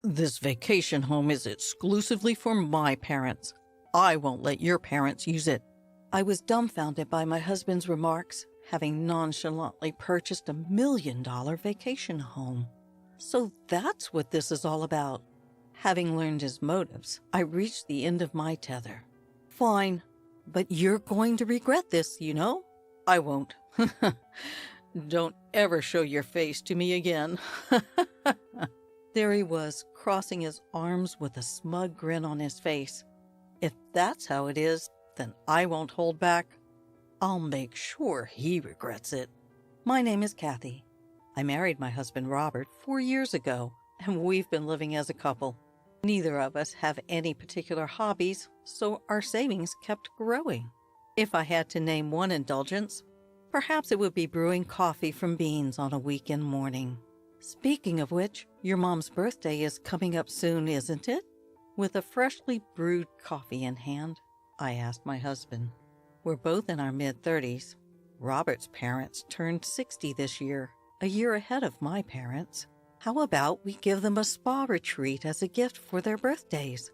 This vacation home is exclusively for my parents. I won't let your parents use it. I was dumbfounded by my husband's remarks, having nonchalantly purchased $1 million vacation home. So that's what this is all about. Having learned his motives, I reached the end of my tether. Fine, but you're going to regret this, you know? I won't. Don't ever show your face to me again. There he was, crossing his arms with a smug grin on his face. If that's how it is, then I won't hold back. I'll make sure he regrets it. My name is Kathy. I married my husband Robert 4 years ago, and we've been living as a couple. Neither of us have any particular hobbies, so our savings kept growing. If I had to name one indulgence, perhaps it would be brewing coffee from beans on a weekend morning. Speaking of which, your mom's birthday is coming up soon, isn't it? With a freshly brewed coffee in hand, I asked my husband. We're both in our mid-30s. Robert's parents turned 60 this year, a year ahead of my parents. How about we give them a spa retreat as a gift for their birthdays?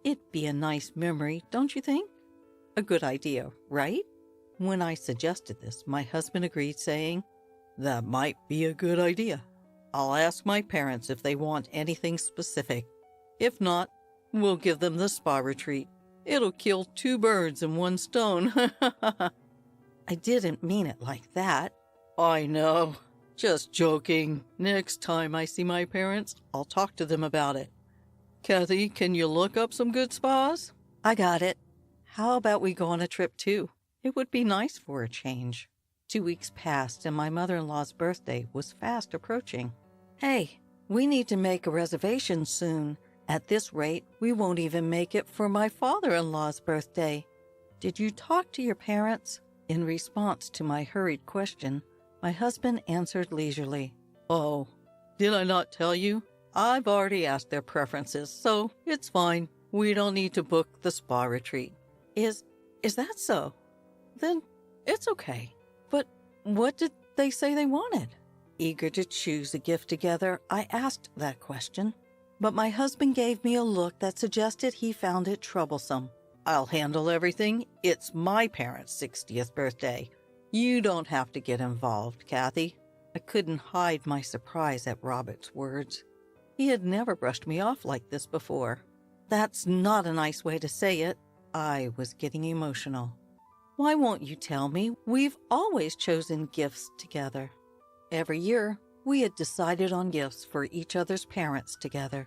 It'd be a nice memory, don't you think? A good idea, right? When I suggested this, my husband agreed, saying, "That might be a good idea. I'll ask my parents if they want anything specific. If not, we'll give them the spa retreat. It'll kill 2 birds in 1 stone." I didn't mean it like that. I know. Just joking. Next time I see my parents, I'll talk to them about it. Kathy, can you look up some good spas? I got it. How about we go on a trip too? It would be nice for a change. 2 weeks passed and my mother-in-law's birthday was fast approaching. Hey, we need to make a reservation soon. At this rate, we won't even make it for my father-in-law's birthday. Did you talk to your parents? In response to my hurried question, my husband answered leisurely. Oh, did I not tell you? I've already asked their preferences, so it's fine. We don't need to book the spa retreat. Is that so? Then it's okay. But what did they say they wanted? Eager to choose a gift together, I asked that question. But my husband gave me a look that suggested he found it troublesome. I'll handle everything. It's my parents' 60th birthday. You don't have to get involved, Kathy. I couldn't hide my surprise at Robert's words. He had never brushed me off like this before. That's not a nice way to say it. I was getting emotional. Why won't you tell me? We've always chosen gifts together. Every year, we had decided on gifts for each other's parents together.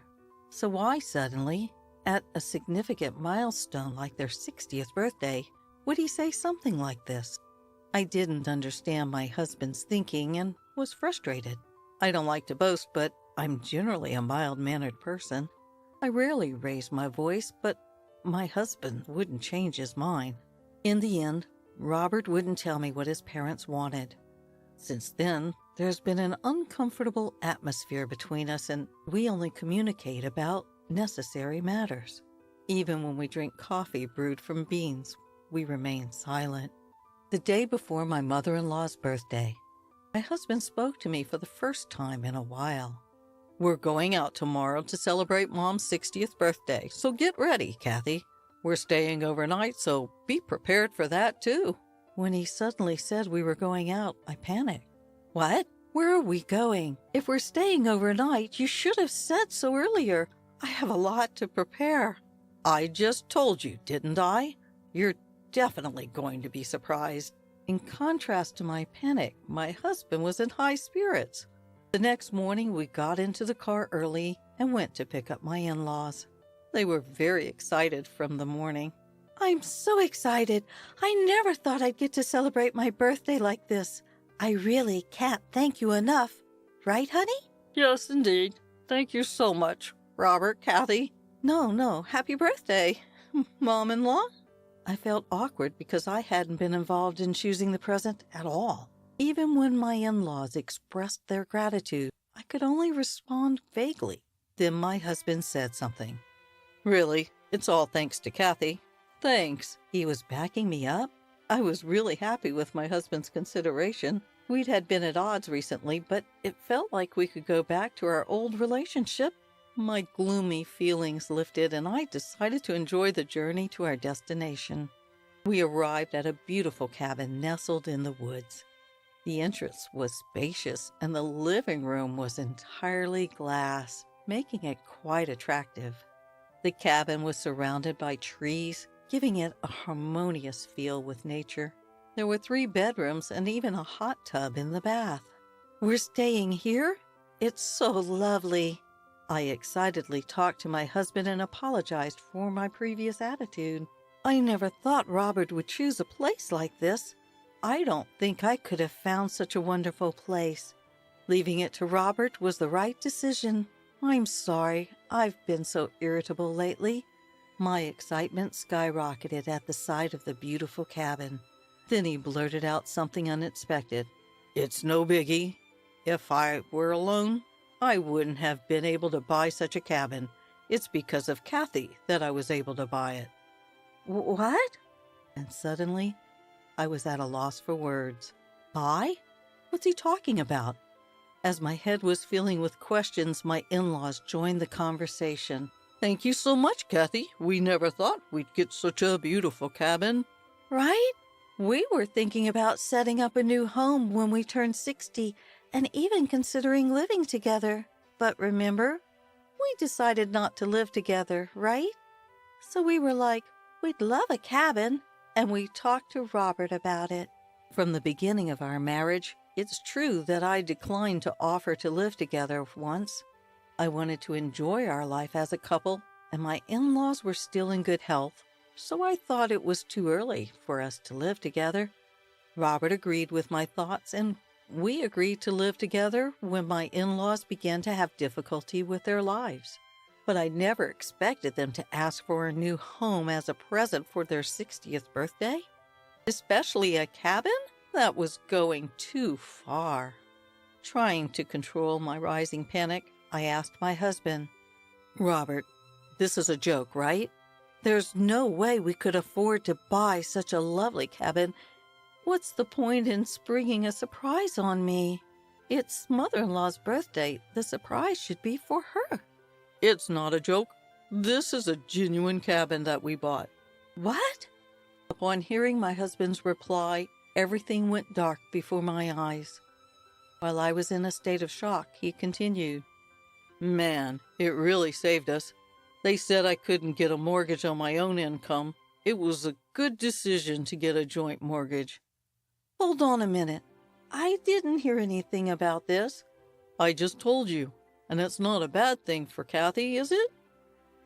So why suddenly, at a significant milestone like their 60th birthday, would he say something like this? I didn't understand my husband's thinking and was frustrated. I don't like to boast, but I'm generally a mild-mannered person. I rarely raise my voice, but my husband wouldn't change his mind. In the end, Robert wouldn't tell me what his parents wanted. Since then, there's been an uncomfortable atmosphere between us, and we only communicate about necessary matters. Even when we drink coffee brewed from beans, we remain silent. The day before my mother-in-law's birthday, my husband spoke to me for the first time in a while. We're going out tomorrow to celebrate Mom's 60th birthday, so get ready, Kathy. We're staying overnight, so be prepared for that, too. When he suddenly said we were going out, I panicked. What? Where are we going? If we're staying overnight, you should have said so earlier. I have a lot to prepare. I just told you, didn't I? You're definitely going to be surprised. In contrast to my panic, my husband was in high spirits. The next morning, we got into the car early and went to pick up my in-laws. They were very excited from the morning. I'm so excited. I never thought I'd get to celebrate my birthday like this. I really can't thank you enough. Right, honey? Yes, indeed. Thank you so much, Robert, Kathy. No, happy birthday, Mom-in-law. I felt awkward because I hadn't been involved in choosing the present at all. Even when my in-laws expressed their gratitude, I could only respond vaguely. Then my husband said something. Really, it's all thanks to Kathy. Thanks. He was backing me up. I was really happy with my husband's consideration. Had been at odds recently, but it felt like we could go back to our old relationship. My gloomy feelings lifted, and I decided to enjoy the journey to our destination. We arrived at a beautiful cabin nestled in the woods. The entrance was spacious, and the living room was entirely glass, making it quite attractive. The cabin was surrounded by trees, giving it a harmonious feel with nature. There were 3 bedrooms and even a hot tub in the bath. "We're staying here? It's so lovely." I excitedly talked to my husband and apologized for my previous attitude. "I never thought Robert would choose a place like this. I don't think I could have found such a wonderful place. Leaving it to Robert was the right decision. I'm sorry, I've been so irritable lately." My excitement skyrocketed at the sight of the beautiful cabin. Then he blurted out something unexpected. "It's no biggie. If I were alone, I wouldn't have been able to buy such a cabin. It's because of Kathy that I was able to buy it." "What?" And suddenly, I was at a loss for words. "Buy? What's he talking about?" As my head was filling with questions, my in-laws joined the conversation. "Thank you so much, Kathy. We never thought we'd get such a beautiful cabin." "Right? We were thinking about setting up a new home when we turned 60 and even considering living together. But remember, we decided not to live together, right? So we were like, we'd love a cabin, and we talked to Robert about it." From the beginning of our marriage, it's true that I declined to offer to live together once. I wanted to enjoy our life as a couple, and my in-laws were still in good health, so I thought it was too early for us to live together. Robert agreed with my thoughts, and we agreed to live together when my in-laws began to have difficulty with their lives. But I never expected them to ask for a new home as a present for their 60th birthday. Especially a cabin? That was going too far. Trying to control my rising panic, I asked my husband, "Robert, this is a joke, right? There's no way we could afford to buy such a lovely cabin. What's the point in springing a surprise on me? It's mother-in-law's birthday. The surprise should be for her." "It's not a joke. This is a genuine cabin that we bought." "What?" Upon hearing my husband's reply, everything went dark before my eyes. While I was in a state of shock, he continued, "Man, it really saved us. They said I couldn't get a mortgage on my own income. It was a good decision to get a joint mortgage." "Hold on a minute. I didn't hear anything about this." "I just told you. And it's not a bad thing for Kathy, is it?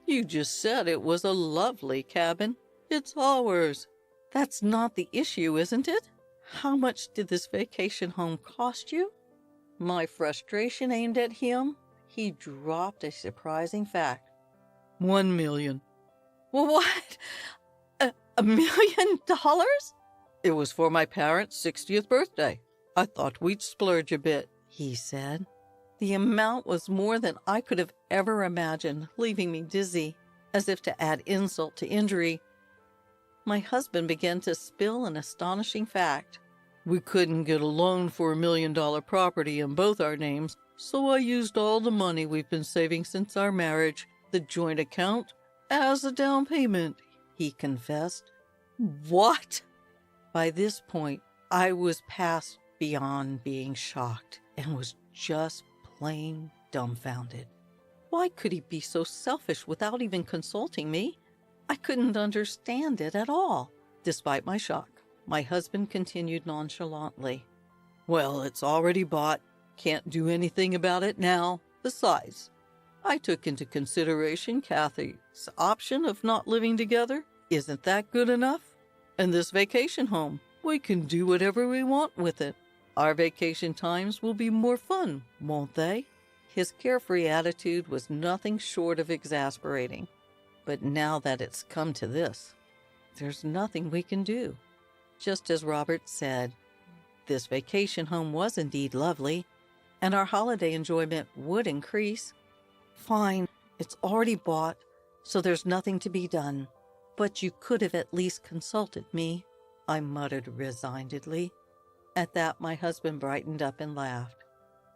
You just said it was a lovely cabin. It's ours." "That's not the issue, isn't it? How much did this vacation home cost you?" My frustration aimed at him. He dropped a surprising fact. $1 million. "What? $1 million? It was for my parents' 60th birthday. I thought we'd splurge a bit," he said. The amount was more than I could have ever imagined, leaving me dizzy. As if to add insult to injury, my husband began to spill an astonishing fact. "We couldn't get a loan for $1 million property in both our names, so I used all the money we've been saving since our marriage, the joint account, as a down payment," he confessed. "What?" By this point, I was past beyond being shocked and was just plain dumbfounded. Why could he be so selfish without even consulting me? I couldn't understand it at all. Despite my shock, my husband continued nonchalantly, "Well, it's already bought. Can't do anything about it now. Besides, I took into consideration Kathy's option of not living together. Isn't that good enough? And this vacation home, we can do whatever we want with it. Our vacation times will be more fun, won't they?" His carefree attitude was nothing short of exasperating. But now that it's come to this, there's nothing we can do. Just as Robert said, this vacation home was indeed lovely, and our holiday enjoyment would increase. "Fine, it's already bought, so there's nothing to be done. But you could have at least consulted me," I muttered resignedly. At that, my husband brightened up and laughed.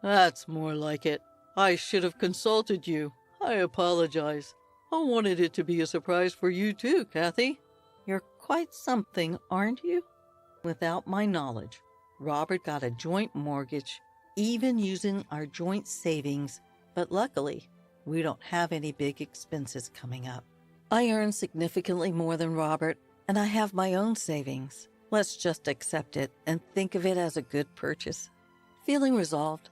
"That's more like it. I should have consulted you. I apologize. I wanted it to be a surprise for you too, Kathy. You're quite something, aren't you? Without my knowledge, Robert got a joint mortgage, even using our joint savings, but luckily, we don't have any big expenses coming up. I earn significantly more than Robert, and I have my own savings. Let's just accept it and think of it as a good purchase. Feeling resolved,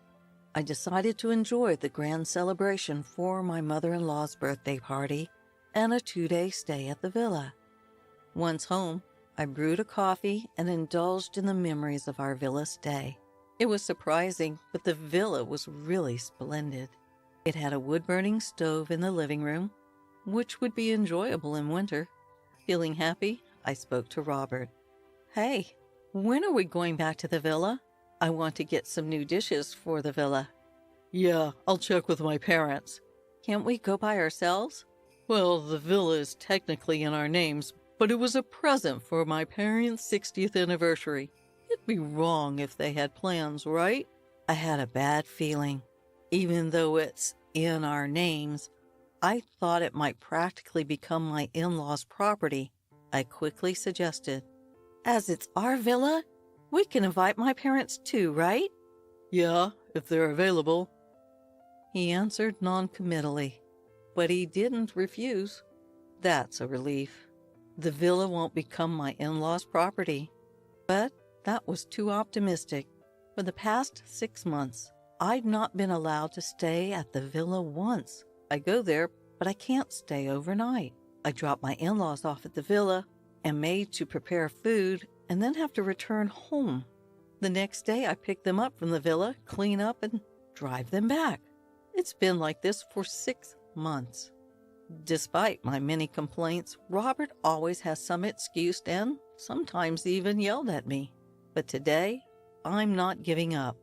I decided to enjoy the grand celebration for my mother-in-law's birthday party and a 2-day stay at the villa. Once home, I brewed a coffee and indulged in the memories of our villa stay. It was surprising, but the villa was really splendid. It had a wood-burning stove in the living room, which would be enjoyable in winter. Feeling happy, I spoke to Robert. Hey, when are we going back to the villa? I want to get some new dishes for the villa. Yeah, I'll check with my parents. Can't we go by ourselves? Well, the villa is technically in our names, but it was a present for my parents' 60th anniversary. It'd be wrong if they had plans, right? I had a bad feeling. Even though it's in our names, I thought it might practically become my in-laws' property. I quickly suggested, as it's our villa, we can invite my parents too, right? Yeah, if they're available. He answered non-committally, but he didn't refuse. That's a relief. The villa won't become my in-laws' property. But that was too optimistic. For the past 6 months, I'd not been allowed to stay at the villa once. I go there, but I can't stay overnight. I drop my in-laws off at the villa, am made to prepare food, and then have to return home. The next day, I pick them up from the villa, clean up, and drive them back. It's been like this for 6 months. Despite my many complaints, Robert always has some excuse and sometimes even yelled at me. But today, I'm not giving up,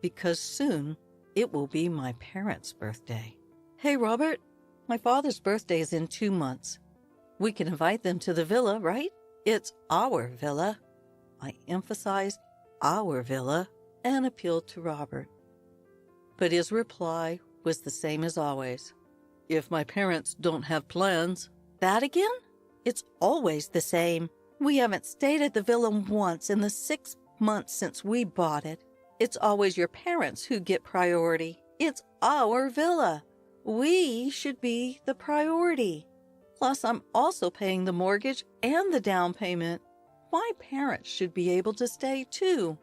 because soon it will be my parents' birthday. Hey, Robert, my father's birthday is in 2 months. We can invite them to the villa, right? It's our villa. I emphasized our villa and appealed to Robert. But his reply was the same as always. If my parents don't have plans. That again? It's always the same. We haven't stayed at the villa once in the 6 months since we bought it. It's always your parents who get priority. It's our villa. We should be the priority. Plus, I'm also paying the mortgage and the down payment. My parents should be able to stay too.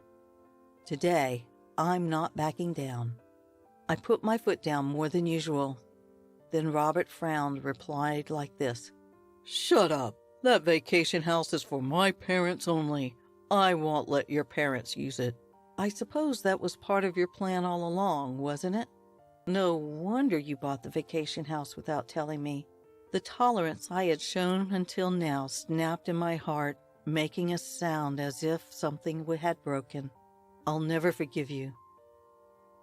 Today, I'm not backing down. I put my foot down more than usual. Then Robert frowned, replied like this. Shut up. That vacation house is for my parents only. I won't let your parents use it. I suppose that was part of your plan all along, wasn't it? No wonder you bought the vacation house without telling me. The tolerance I had shown until now snapped in my heart, making a sound as if something had broken. I'll never forgive you.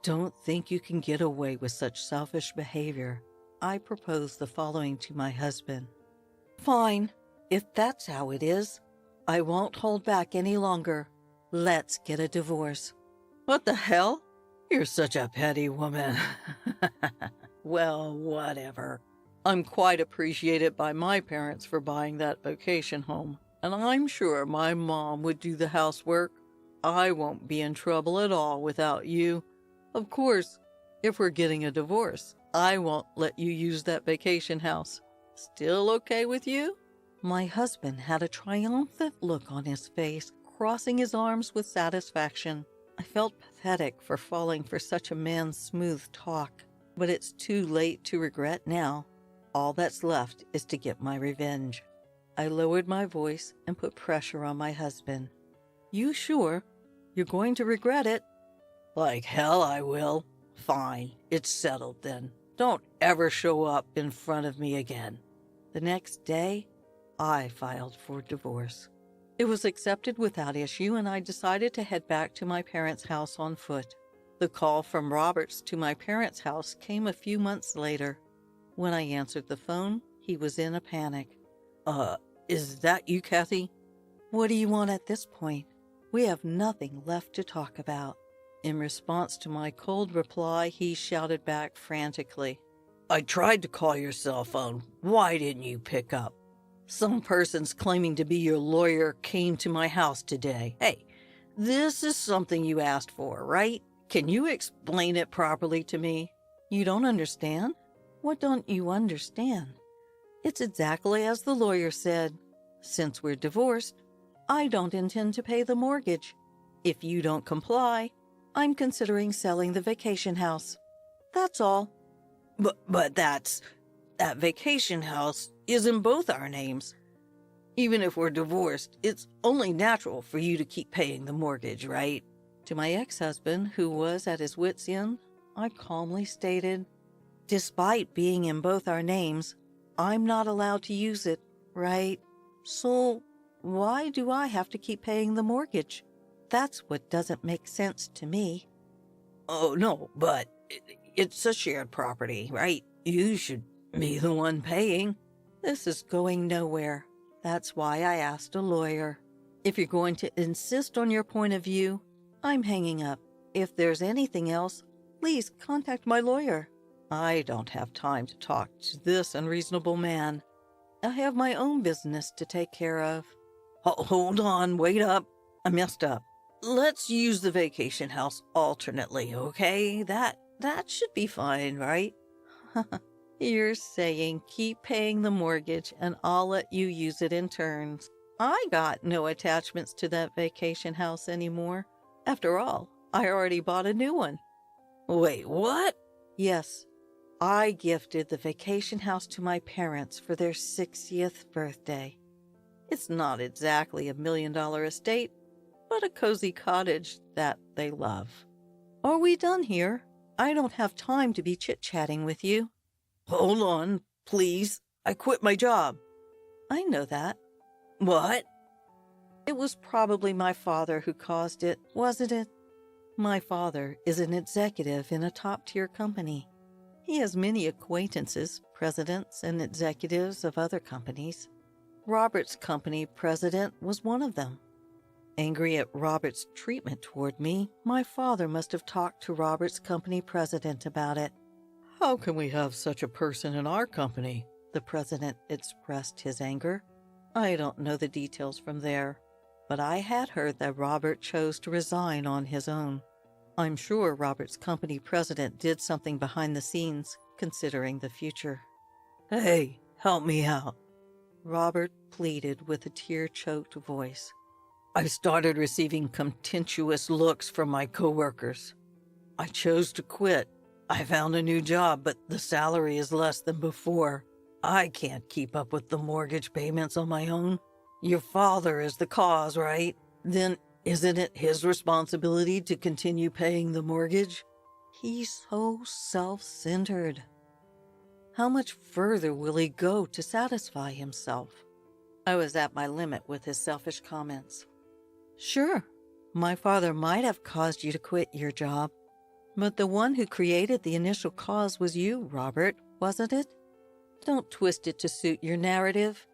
Don't think you can get away with such selfish behavior. I proposed the following to my husband. Fine, if that's how it is. I won't hold back any longer. Let's get a divorce. What the hell? You're such a petty woman. Well, whatever. I'm quite appreciated by my parents for buying that vacation home, and I'm sure my mom would do the housework. I won't be in trouble at all without you. Of course, if we're getting a divorce, I won't let you use that vacation house. Still okay with you? My husband had a triumphant look on his face, crossing his arms with satisfaction. I felt pathetic for falling for such a man's smooth talk, but it's too late to regret now. All that's left is to get my revenge. I lowered my voice and put pressure on my husband. You sure? You're going to regret it? Like hell I will. Fine, it's settled then. Don't ever show up in front of me again. The next day, I filed for divorce. It was accepted without issue, and I decided to head back to my parents' house on foot. The call from Roberts to my parents' house came a few months later. When I answered the phone, he was in a panic. Is that you, Kathy? What do you want at this point? We have nothing left to talk about. In response to my cold reply, he shouted back frantically. I tried to call your cell phone. Why didn't you pick up? Some persons claiming to be your lawyer came to my house today. Hey, this is something you asked for, right? Can you explain it properly to me? You don't understand? What don't you understand? It's exactly as the lawyer said. Since we're divorced, I don't intend to pay the mortgage. If you don't comply, I'm considering selling the vacation house. That's all. But that vacation house is in both our names. Even if we're divorced, it's only natural for you to keep paying the mortgage, right? To my ex-husband, who was at his wit's end, I calmly stated, despite being in both our names, I'm not allowed to use it, right? So why do I have to keep paying the mortgage? That's what doesn't make sense to me. Oh, no, but it's a shared property, right? You should be the one paying. This is going nowhere. That's why I asked a lawyer. If you're going to insist on your point of view, I'm hanging up. If there's anything else, please contact my lawyer. I don't have time to talk to this unreasonable man. I have my own business to take care of. Hold on, wait up. I messed up. Let's use the vacation house alternately, okay? That should be fine, right? You're saying keep paying the mortgage and I'll let you use it in turns. I got no attachments to that vacation house anymore. After all, I already bought a new one. Wait, what? Yes, I gifted the vacation house to my parents for their 60th birthday. It's not exactly $1 million estate, but a cozy cottage that they love. Are we done here? I don't have time to be chit-chatting with you. Hold on, please. I quit my job. I know that. What? It was probably my father who caused it, wasn't it? My father is an executive in a top-tier company. He has many acquaintances, presidents, and executives of other companies. Robert's company president was one of them. Angry at Robert's treatment toward me, my father must have talked to Robert's company president about it. How can we have such a person in our company? The president expressed his anger. I don't know the details from there, but I had heard that Robert chose to resign on his own. I'm sure Robert's company president did something behind the scenes, considering the future. Hey, help me out. Robert pleaded with a tear-choked voice. I started receiving contemptuous looks from my coworkers. I chose to quit. I found a new job, but the salary is less than before. I can't keep up with the mortgage payments on my own. Your father is the cause, right? Then isn't it his responsibility to continue paying the mortgage? He's so self-centered. How much further will he go to satisfy himself? I was at my limit with his selfish comments. Sure, my father might have caused you to quit your job, but the one who created the initial cause was you, Robert, wasn't it? Don't twist it to suit your narrative.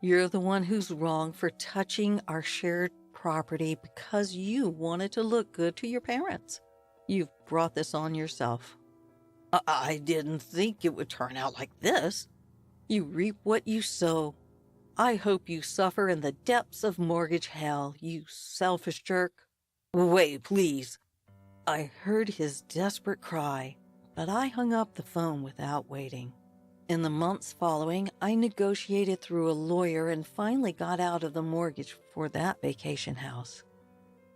You're the one who's wrong for touching our shared property because you wanted to look good to your parents. You've brought this on yourself. I didn't think it would turn out like this. You reap what you sow. I hope you suffer in the depths of mortgage hell, you selfish jerk. Wait, please. I heard his desperate cry, but I hung up the phone without waiting. In the months following, I negotiated through a lawyer and finally got out of the mortgage for that vacation house.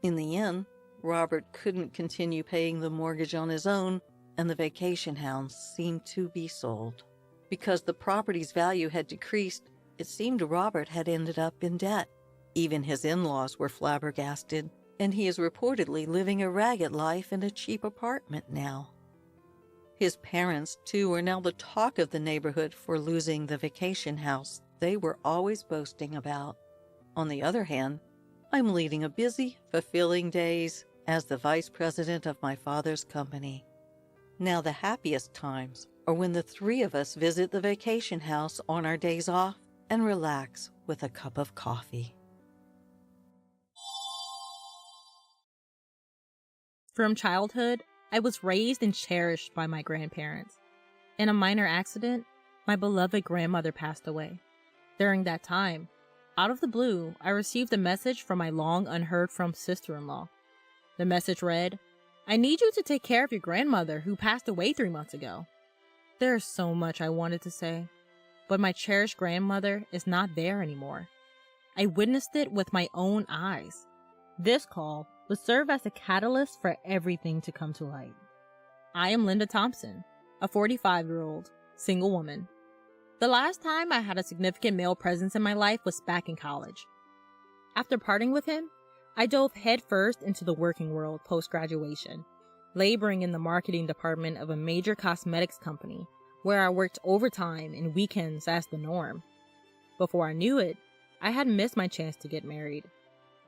In the end, Robert couldn't continue paying the mortgage on his own, and the vacation house seemed to be sold. Because the property's value had decreased, it seemed Robert had ended up in debt. Even his in-laws were flabbergasted, and he is reportedly living a ragged life in a cheap apartment now. His parents, too, are now the talk of the neighborhood for losing the vacation house they were always boasting about. On the other hand, I'm leading a busy, fulfilling days as the vice president of my father's company. Now the happiest times are when the three of us visit the vacation house on our days off and relax with a cup of coffee. From childhood, I was raised and cherished by my grandparents. In a minor accident, my beloved grandmother passed away. During that time, out of the blue, I received a message from my long unheard from sister-in-law. The message read, "I need you to take care of your grandmother who passed away 3 months ago." There's so much I wanted to say, but my cherished grandmother is not there anymore. I witnessed it with my own eyes. This call would serve as a catalyst for everything to come to light. I am Linda Thompson, a 45-year-old single woman. The last time I had a significant male presence in my life was back in college. After parting with him, I dove headfirst into the working world post-graduation, laboring in the marketing department of a major cosmetics company where I worked overtime and weekends as the norm. Before I knew it, I had missed my chance to get married.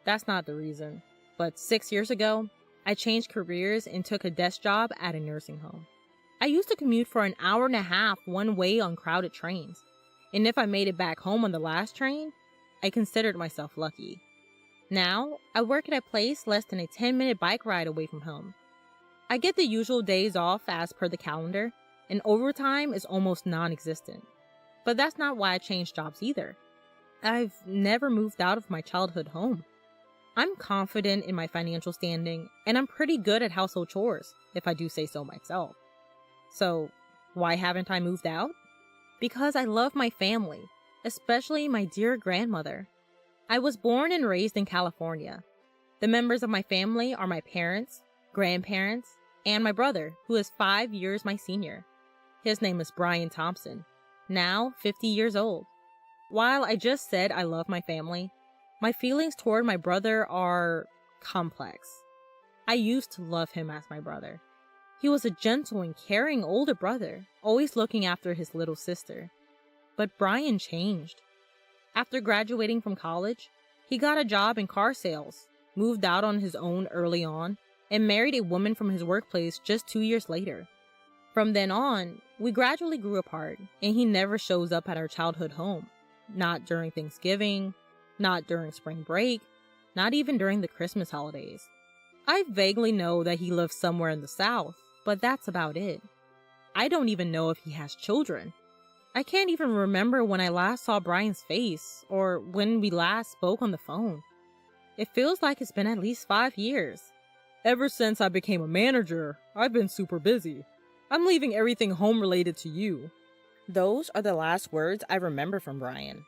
That's not the reason, but 6 years ago, I changed careers and took a desk job at a nursing home. I used to commute for an hour and a half one way on crowded trains, and if I made it back home on the last train, I considered myself lucky. Now, I work at a place less than a 10-minute bike ride away from home. I get the usual days off as per the calendar, and overtime is almost non-existent. But that's not why I changed jobs either. I've never moved out of my childhood home. I'm confident in my financial standing, and I'm pretty good at household chores, if I do say so myself. So, why haven't I moved out? Because I love my family, especially my dear grandmother. I was born and raised in California. The members of my family are my parents, grandparents, and my brother, who is 5 years my senior. His name is Brian Thompson, now 50 years old. While I just said I love my family, my feelings toward my brother are complex. I used to love him as my brother. He was a gentle and caring older brother, always looking after his little sister. But Brian changed. After graduating from college, he got a job in car sales, moved out on his own early on, and married a woman from his workplace just 2 years later. From then on, we gradually grew apart, and he never shows up at our childhood home. Not during Thanksgiving, not during spring break, not even during the Christmas holidays. I vaguely know that he lives somewhere in the South, but that's about it. I don't even know if he has children. I can't even remember when I last saw Brian's face, or when we last spoke on the phone. It feels like it's been at least 5 years. Ever since I became a manager, I've been super busy. I'm leaving everything home related to you. Those are the last words I remember from Brian.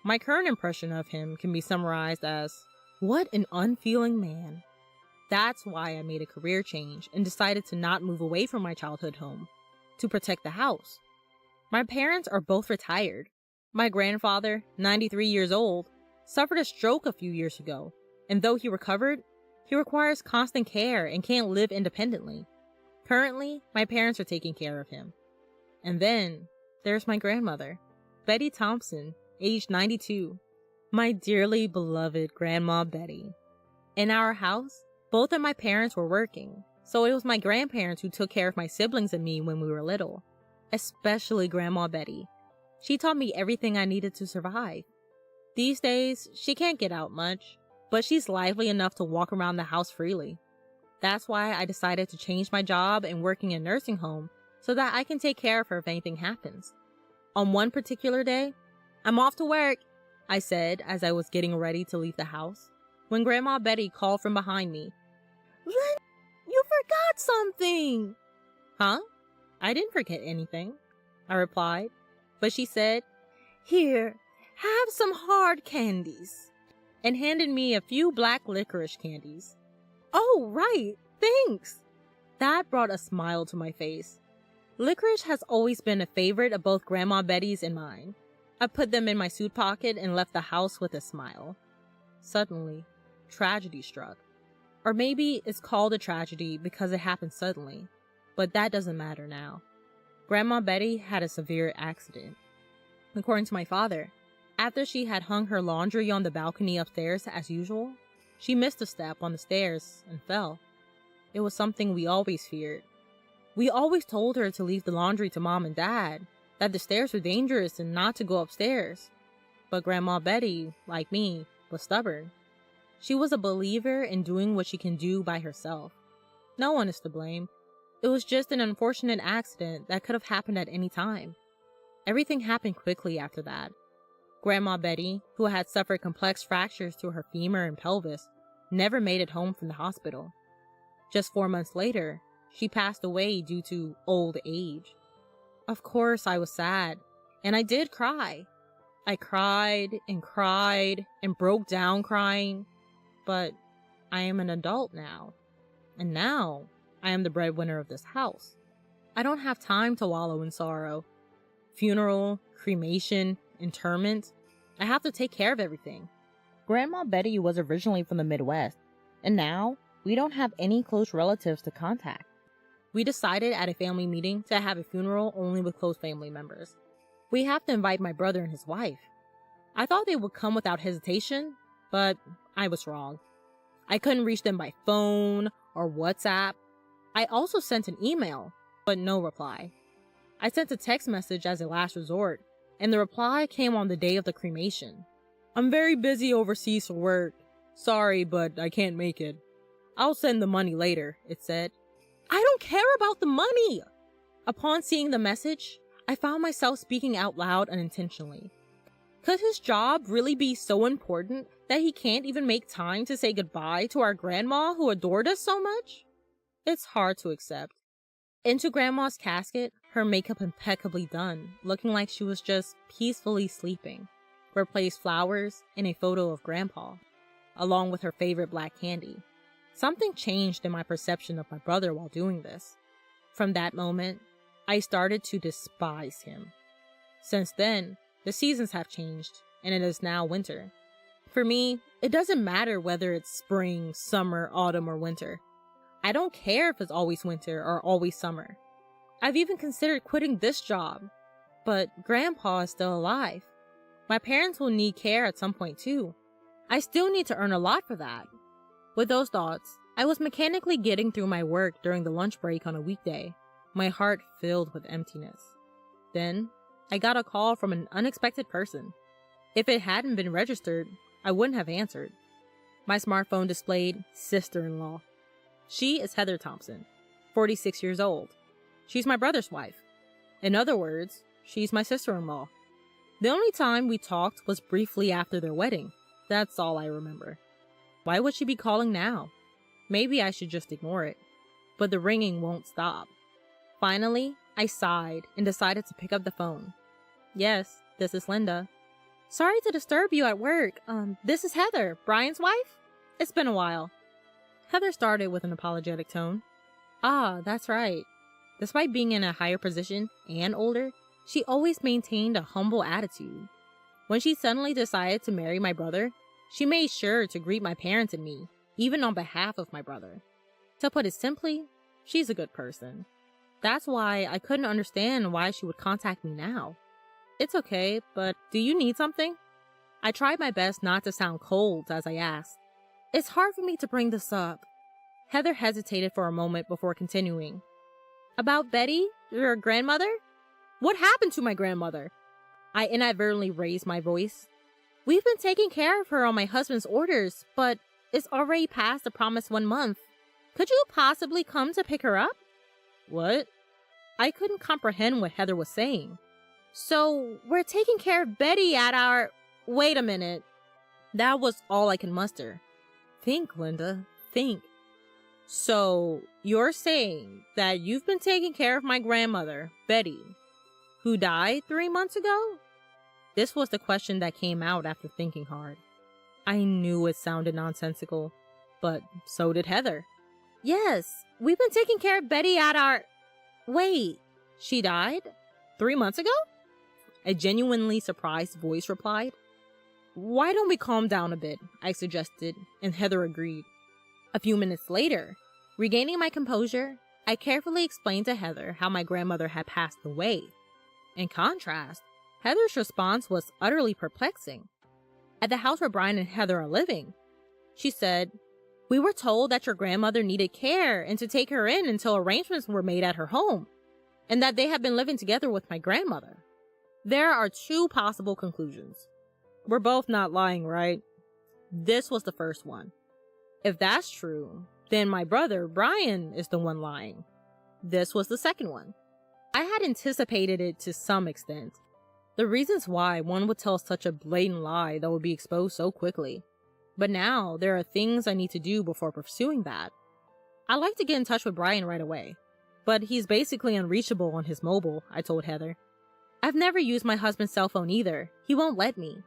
My current impression of him can be summarized as, what an unfeeling man. That's why I made a career change and decided to not move away from my childhood home, to protect the house. My parents are both retired. My grandfather, 93 years old, suffered a stroke a few years ago, and though he recovered, he requires constant care and can't live independently. Currently, my parents are taking care of him. And then, there's my grandmother, Betty Thompson, aged 92. My dearly beloved Grandma Betty. In our house, both of my parents were working, so it was my grandparents who took care of my siblings and me when we were little. Especially Grandma Betty. She taught me everything I needed to survive. These days, she can't get out much, but she's lively enough to walk around the house freely. That's why I decided to change my job and working in a nursing home so that I can take care of her if anything happens. On one particular day, "I'm off to work," I said as I was getting ready to leave the house, when Grandma Betty called from behind me. "Lynn, you forgot something!" "Huh? I didn't forget anything," I replied, but she said, "Here, have some hard candies," and handed me a few black licorice candies. "Oh, right, thanks." That brought a smile to my face. Licorice has always been a favorite of both Grandma Betty's and mine. I put them in my suit pocket and left the house with a smile. Suddenly, tragedy struck. Or maybe it's called a tragedy because it happened suddenly, but that doesn't matter now. Grandma Betty had a severe accident. According to my father, after she had hung her laundry on the balcony upstairs as usual, she missed a step on the stairs and fell. It was something we always feared. We always told her to leave the laundry to Mom and Dad, that the stairs were dangerous and not to go upstairs. But Grandma Betty, like me, was stubborn. She was a believer in doing what she can do by herself. No one is to blame. It was just an unfortunate accident that could have happened at any time. Everything happened quickly after that. Grandma Betty, who had suffered complex fractures to her femur and pelvis, never made it home from the hospital. Just 4 months later, she passed away due to old age. Of course, I was sad, and I did cry. I cried and broke down crying, but I am an adult now, and now I am the breadwinner of this house. I don't have time to wallow in sorrow. Funeral, cremation, interment, I have to take care of everything. Grandma Betty was originally from the Midwest, and now we don't have any close relatives to contact. We decided at a family meeting to have a funeral only with close family members. We have to invite my brother and his wife. I thought they would come without hesitation, but I was wrong. I couldn't reach them by phone or WhatsApp. I also sent an email, but no reply. I sent a text message as a last resort, and the reply came on the day of the cremation. I'm very busy overseas for work. Sorry, but I can't make it. I'll send the money later, it said. I don't care about the money! Upon seeing the message, I found myself speaking out loud unintentionally. Could his job really be so important that he can't even make time to say goodbye to our grandma who adored us so much? It's hard to accept. Into Grandma's casket, her makeup impeccably done, looking like she was just peacefully sleeping, were placed flowers and a photo of Grandpa, along with her favorite black candy. Something changed in my perception of my brother while doing this. From that moment, I started to despise him. Since then, the seasons have changed, and it is now winter. For me, it doesn't matter whether it's spring, summer, autumn, or winter. I don't care if it's always winter or always summer. I've even considered quitting this job, but Grandpa is still alive. My parents will need care at some point too. I still need to earn a lot for that. With those thoughts, I was mechanically getting through my work during the lunch break on a weekday, my heart filled with emptiness. Then, I got a call from an unexpected person. If it hadn't been registered, I wouldn't have answered. My smartphone displayed sister-in-law. She is Heather Thompson, 46 years old. She's my brother's wife. In other words, she's my sister-in-law. The only time we talked was briefly after their wedding. That's all I remember. Why would she be calling now? Maybe I should just ignore it. But the ringing won't stop. Finally, I sighed and decided to pick up the phone. Yes, this is Linda. Sorry to disturb you at work. This is Heather, Brian's wife? It's been a while. Heather started with an apologetic tone. Ah, that's right. Despite being in a higher position and older, she always maintained a humble attitude. When she suddenly decided to marry my brother, she made sure to greet my parents and me, even on behalf of my brother. To put it simply, she's a good person. That's why I couldn't understand why she would contact me now. It's okay, but do you need something? I tried my best not to sound cold as I asked. It's hard for me to bring this up. Heather hesitated for a moment before continuing. About Betty, your grandmother? What happened to my grandmother? I inadvertently raised my voice. We've been taking care of her on my husband's orders, but it's already past the promised 1 month. Could you possibly come to pick her up? What? I couldn't comprehend what Heather was saying. So, we're taking care of Betty at our... Wait a minute. That was all I could muster. Think, Linda, think. So, you're saying that you've been taking care of my grandmother, Betty, who died 3 months ago? This was the question that came out after thinking hard. I knew it sounded nonsensical, but so did Heather. Yes, we've been taking care of Betty at our... Wait, she died? 3 months ago? A genuinely surprised voice replied. Why don't we calm down a bit, I suggested, and Heather agreed. A few minutes later, regaining my composure, I carefully explained to Heather how my grandmother had passed away. In contrast, Heather's response was utterly perplexing. At the house where Brian and Heather are living, she said, We were told that your grandmother needed care and to take her in until arrangements were made at her home, and that they had been living together with my grandmother. There are 2 possible conclusions. We're both not lying, right? This was the first one. If that's true, then my brother, Brian, is the one lying. This was the second one. I had anticipated it to some extent. The reasons why one would tell such a blatant lie that would be exposed so quickly. But now, there are things I need to do before pursuing that. I'd like to get in touch with Brian right away. But he's basically unreachable on his mobile, I told Heather. I've never used my husband's cell phone either. He won't let me.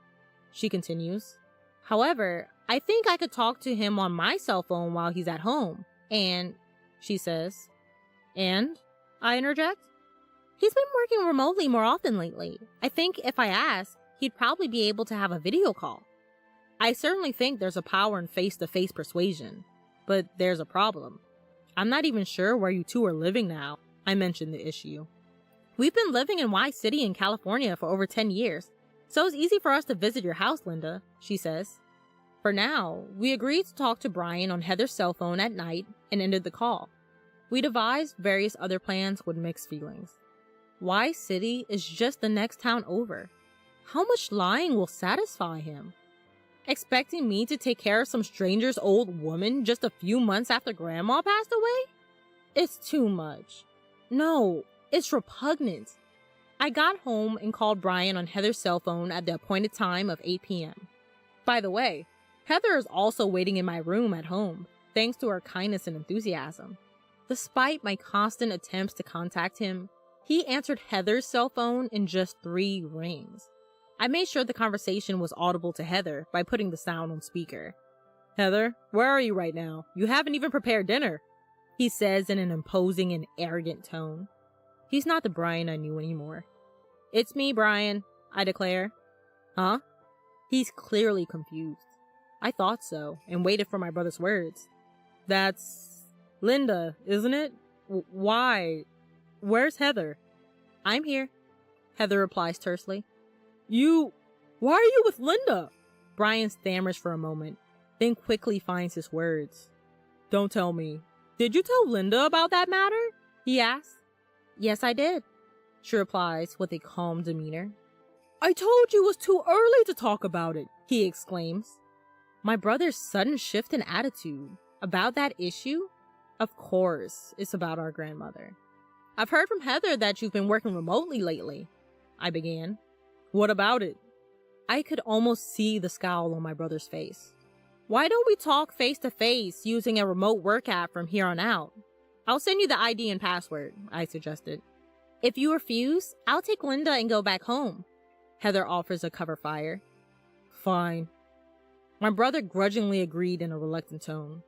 She continues. However, I think I could talk to him on my cell phone while he's at home. And, she says. And? I interject. He's been working remotely more often lately. I think if I ask, he'd probably be able to have a video call. I certainly think there's a power in face-to-face persuasion. But there's a problem. I'm not even sure where you two are living now. I mentioned the issue. We've been living in Y City in California for over 10 years, so it's easy for us to visit your house, Linda, she says. For now, we agreed to talk to Brian on Heather's cell phone at night and ended the call. We devised various other plans with mixed feelings. Y City is just the next town over. How much lying will satisfy him? Expecting me to take care of some stranger's old woman just a few months after Grandma passed away? It's too much. No, it's repugnant. I got home and called Brian on Heather's cell phone at the appointed time of 8 p.m. By the way, Heather is also waiting in my room at home, thanks to her kindness and enthusiasm. Despite my constant attempts to contact him, he answered Heather's cell phone in just 3 rings. I made sure the conversation was audible to Heather by putting the sound on speaker. Heather, where are you right now? You haven't even prepared dinner, he says in an imposing and arrogant tone. He's not the Brian I knew anymore. It's me, Brian, I declare. Huh? He's clearly confused. I thought so, and waited for my brother's words. That's Linda, isn't it? Why? Where's Heather? I'm here, Heather replies tersely. Why are you with Linda? Brian stammers for a moment, then quickly finds his words. Don't tell me. Did you tell Linda about that matter? He asks. Yes, I did, she replies with a calm demeanor. I told you it was too early to talk about it, he exclaims. My brother's sudden shift in attitude. About that issue? Of course, it's about our grandmother. I've heard from Heather that you've been working remotely lately, I began. What about it? I could almost see the scowl on my brother's face. Why don't we talk face to face using a remote work app from here on out? I'll send you the ID and password, I suggested. If you refuse, I'll take Linda and go back home. Heather offers a cover fire. Fine. My brother grudgingly agreed in a reluctant tone.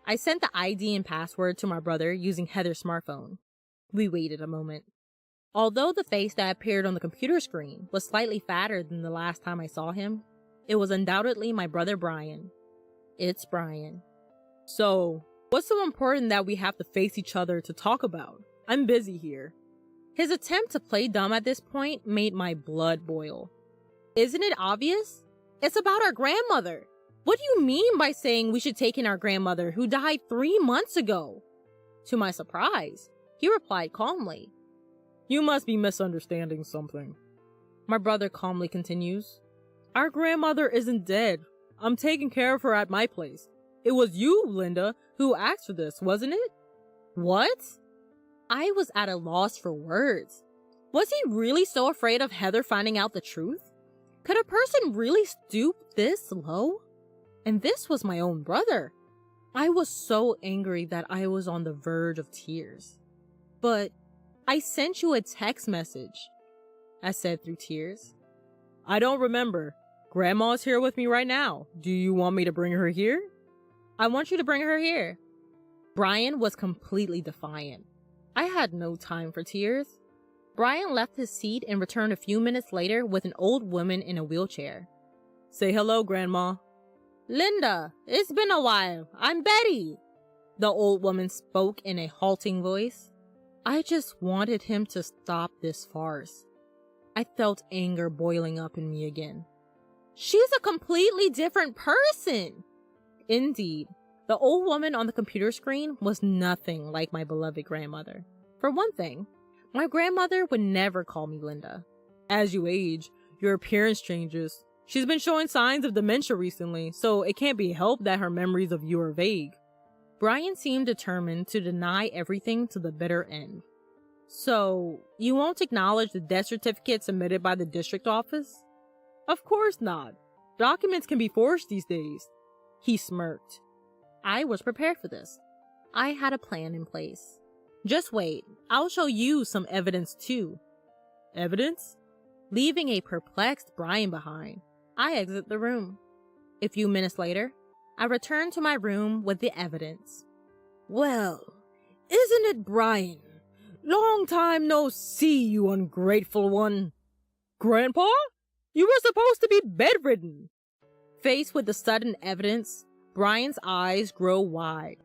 I sent the ID and password to my brother using Heather's smartphone. We waited a moment. Although the face that appeared on the computer screen was slightly fatter than the last time I saw him, it was undoubtedly my brother Brian. It's Brian. So, what's so important that we have to face each other to talk about? I'm busy here. His attempt to play dumb at this point made my blood boil. Isn't it obvious? It's about our grandmother. What do you mean by saying we should take in our grandmother who died 3 months ago? To my surprise, he replied calmly. You must be misunderstanding something. My brother calmly continues. Our grandmother isn't dead. I'm taking care of her at my place. It was you, Linda, who asked for this, wasn't it? What? I was at a loss for words. Was he really so afraid of Heather finding out the truth? Could a person really stoop this low? And this was my own brother. I was so angry that I was on the verge of tears. But I sent you a text message, I said through tears. I don't remember. Grandma's here with me right now. Do you want me to bring her here? I want you to bring her here. Brian was completely defiant. I had no time for tears. Brian left his seat and returned a few minutes later with an old woman in a wheelchair. Say hello, Grandma. Linda, it's been a while. I'm Betty. The old woman spoke in a halting voice. I just wanted him to stop this farce. I felt anger boiling up in me again. She's a completely different person. Indeed, the old woman on the computer screen was nothing like my beloved grandmother. For one thing, my grandmother would never call me Linda. As you age, your appearance changes. She's been showing signs of dementia recently, so it can't be helped that her memories of you are vague. Brian seemed determined to deny everything to the bitter end. So, you won't acknowledge the death certificate submitted by the district office? Of course not. Documents can be forged these days. He smirked. I was prepared for this. I had a plan in place. Just wait, I'll show you some evidence too. Evidence? Leaving a perplexed Brian behind, I exit the room. A few minutes later, I return to my room with the evidence. Well, isn't it Brian? Long time no see, you ungrateful one. Grandpa? You were supposed to be bedridden. Faced with the sudden evidence, Brian's eyes grow wide.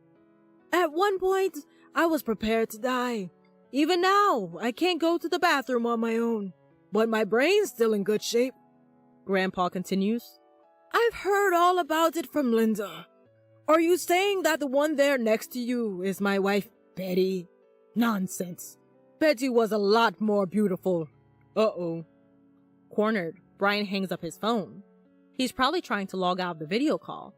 At one point, I was prepared to die. Even now, I can't go to the bathroom on my own, but my brain's still in good shape. Grandpa continues. I've heard all about it from Linda. Are you saying that the one there next to you is my wife, Betty? Nonsense. Betty was a lot more beautiful. Uh-oh. Cornered, Brian hangs up his phone. He's probably trying to log out of the video call.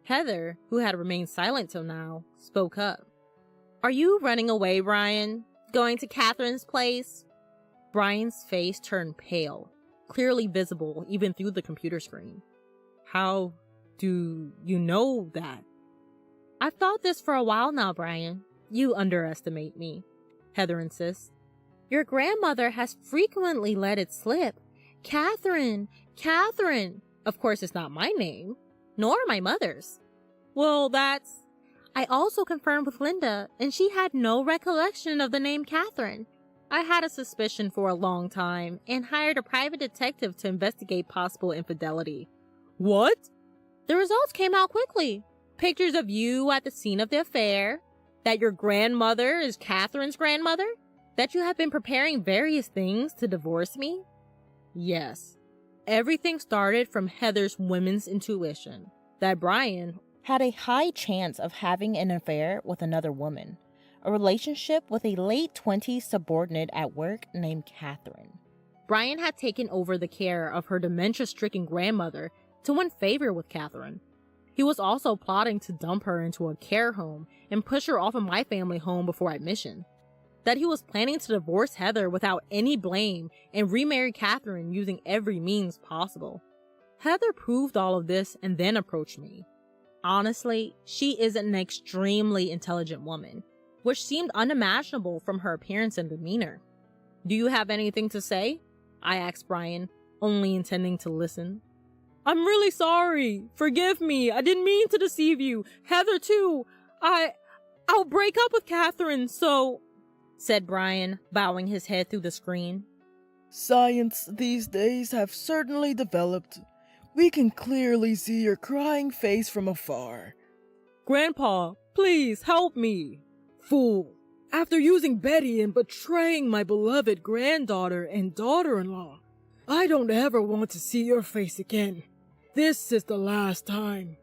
Heather, who had remained silent till now, spoke up. Are you running away, Brian? Going to Catherine's place? Brian's face turned pale, clearly visible even through the computer screen. How do you know that? I've thought this for a while now, Brian. You underestimate me, Heather insists. Your grandmother has frequently let it slip. Catherine, Catherine. Of course, it's not my name, nor my mother's. Well, that's... I also confirmed with Linda, and she had no recollection of the name Catherine. I had a suspicion for a long time, and hired a private detective to investigate possible infidelity. What? The results came out quickly. Pictures of you at the scene of the affair, that your grandmother is Catherine's grandmother, that you have been preparing various things to divorce me. Yes. Everything started from Heather's women's intuition, that Brian had a high chance of having an affair with another woman, a relationship with a late 20s subordinate at work named Catherine. Brian had taken over the care of her dementia-stricken grandmother to win favor with Catherine. He was also plotting to dump her into a care home and push her off of my family home before admission. That he was planning to divorce Heather without any blame and remarry Catherine using every means possible. Heather proved all of this and then approached me. Honestly, she is an extremely intelligent woman, which seemed unimaginable from her appearance and demeanor. Do you have anything to say? I asked Brian, only intending to listen. I'm really sorry. Forgive me. I didn't mean to deceive you. Heather too. I'll break up with Catherine, so... said Brian, bowing his head through the screen. Science these days have certainly developed. We can clearly see your crying face from afar. Grandpa, please help me. Fool. After using Betty and betraying my beloved granddaughter and daughter-in-law, I don't ever want to see your face again. This is the last time.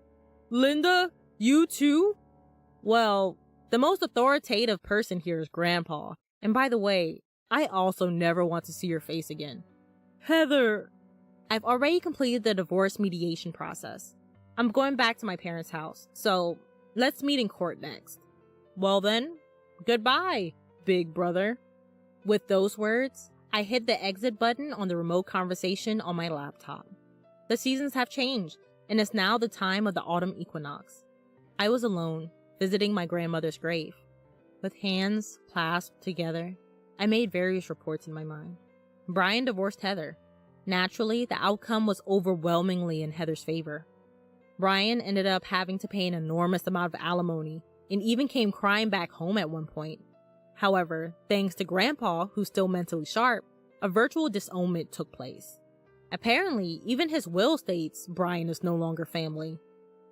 Linda, you too? Well, the most authoritative person here is Grandpa. And by the way, I also never want to see your face again. Heather. I've already completed the divorce mediation process. I'm going back to my parents' house, so let's meet in court next. Well then, goodbye, big brother. With those words, I hit the exit button on the remote conversation on my laptop. The seasons have changed, and it's now the time of the autumn equinox. I was alone, visiting my grandmother's grave. With hands clasped together, I made various reports in my mind. Brian divorced Heather. Naturally, the outcome was overwhelmingly in Heather's favor. Brian ended up having to pay an enormous amount of alimony and even came crying back home at one point. However, thanks to Grandpa, who's still mentally sharp, a virtual disownment took place. Apparently, even his will states Brian is no longer family.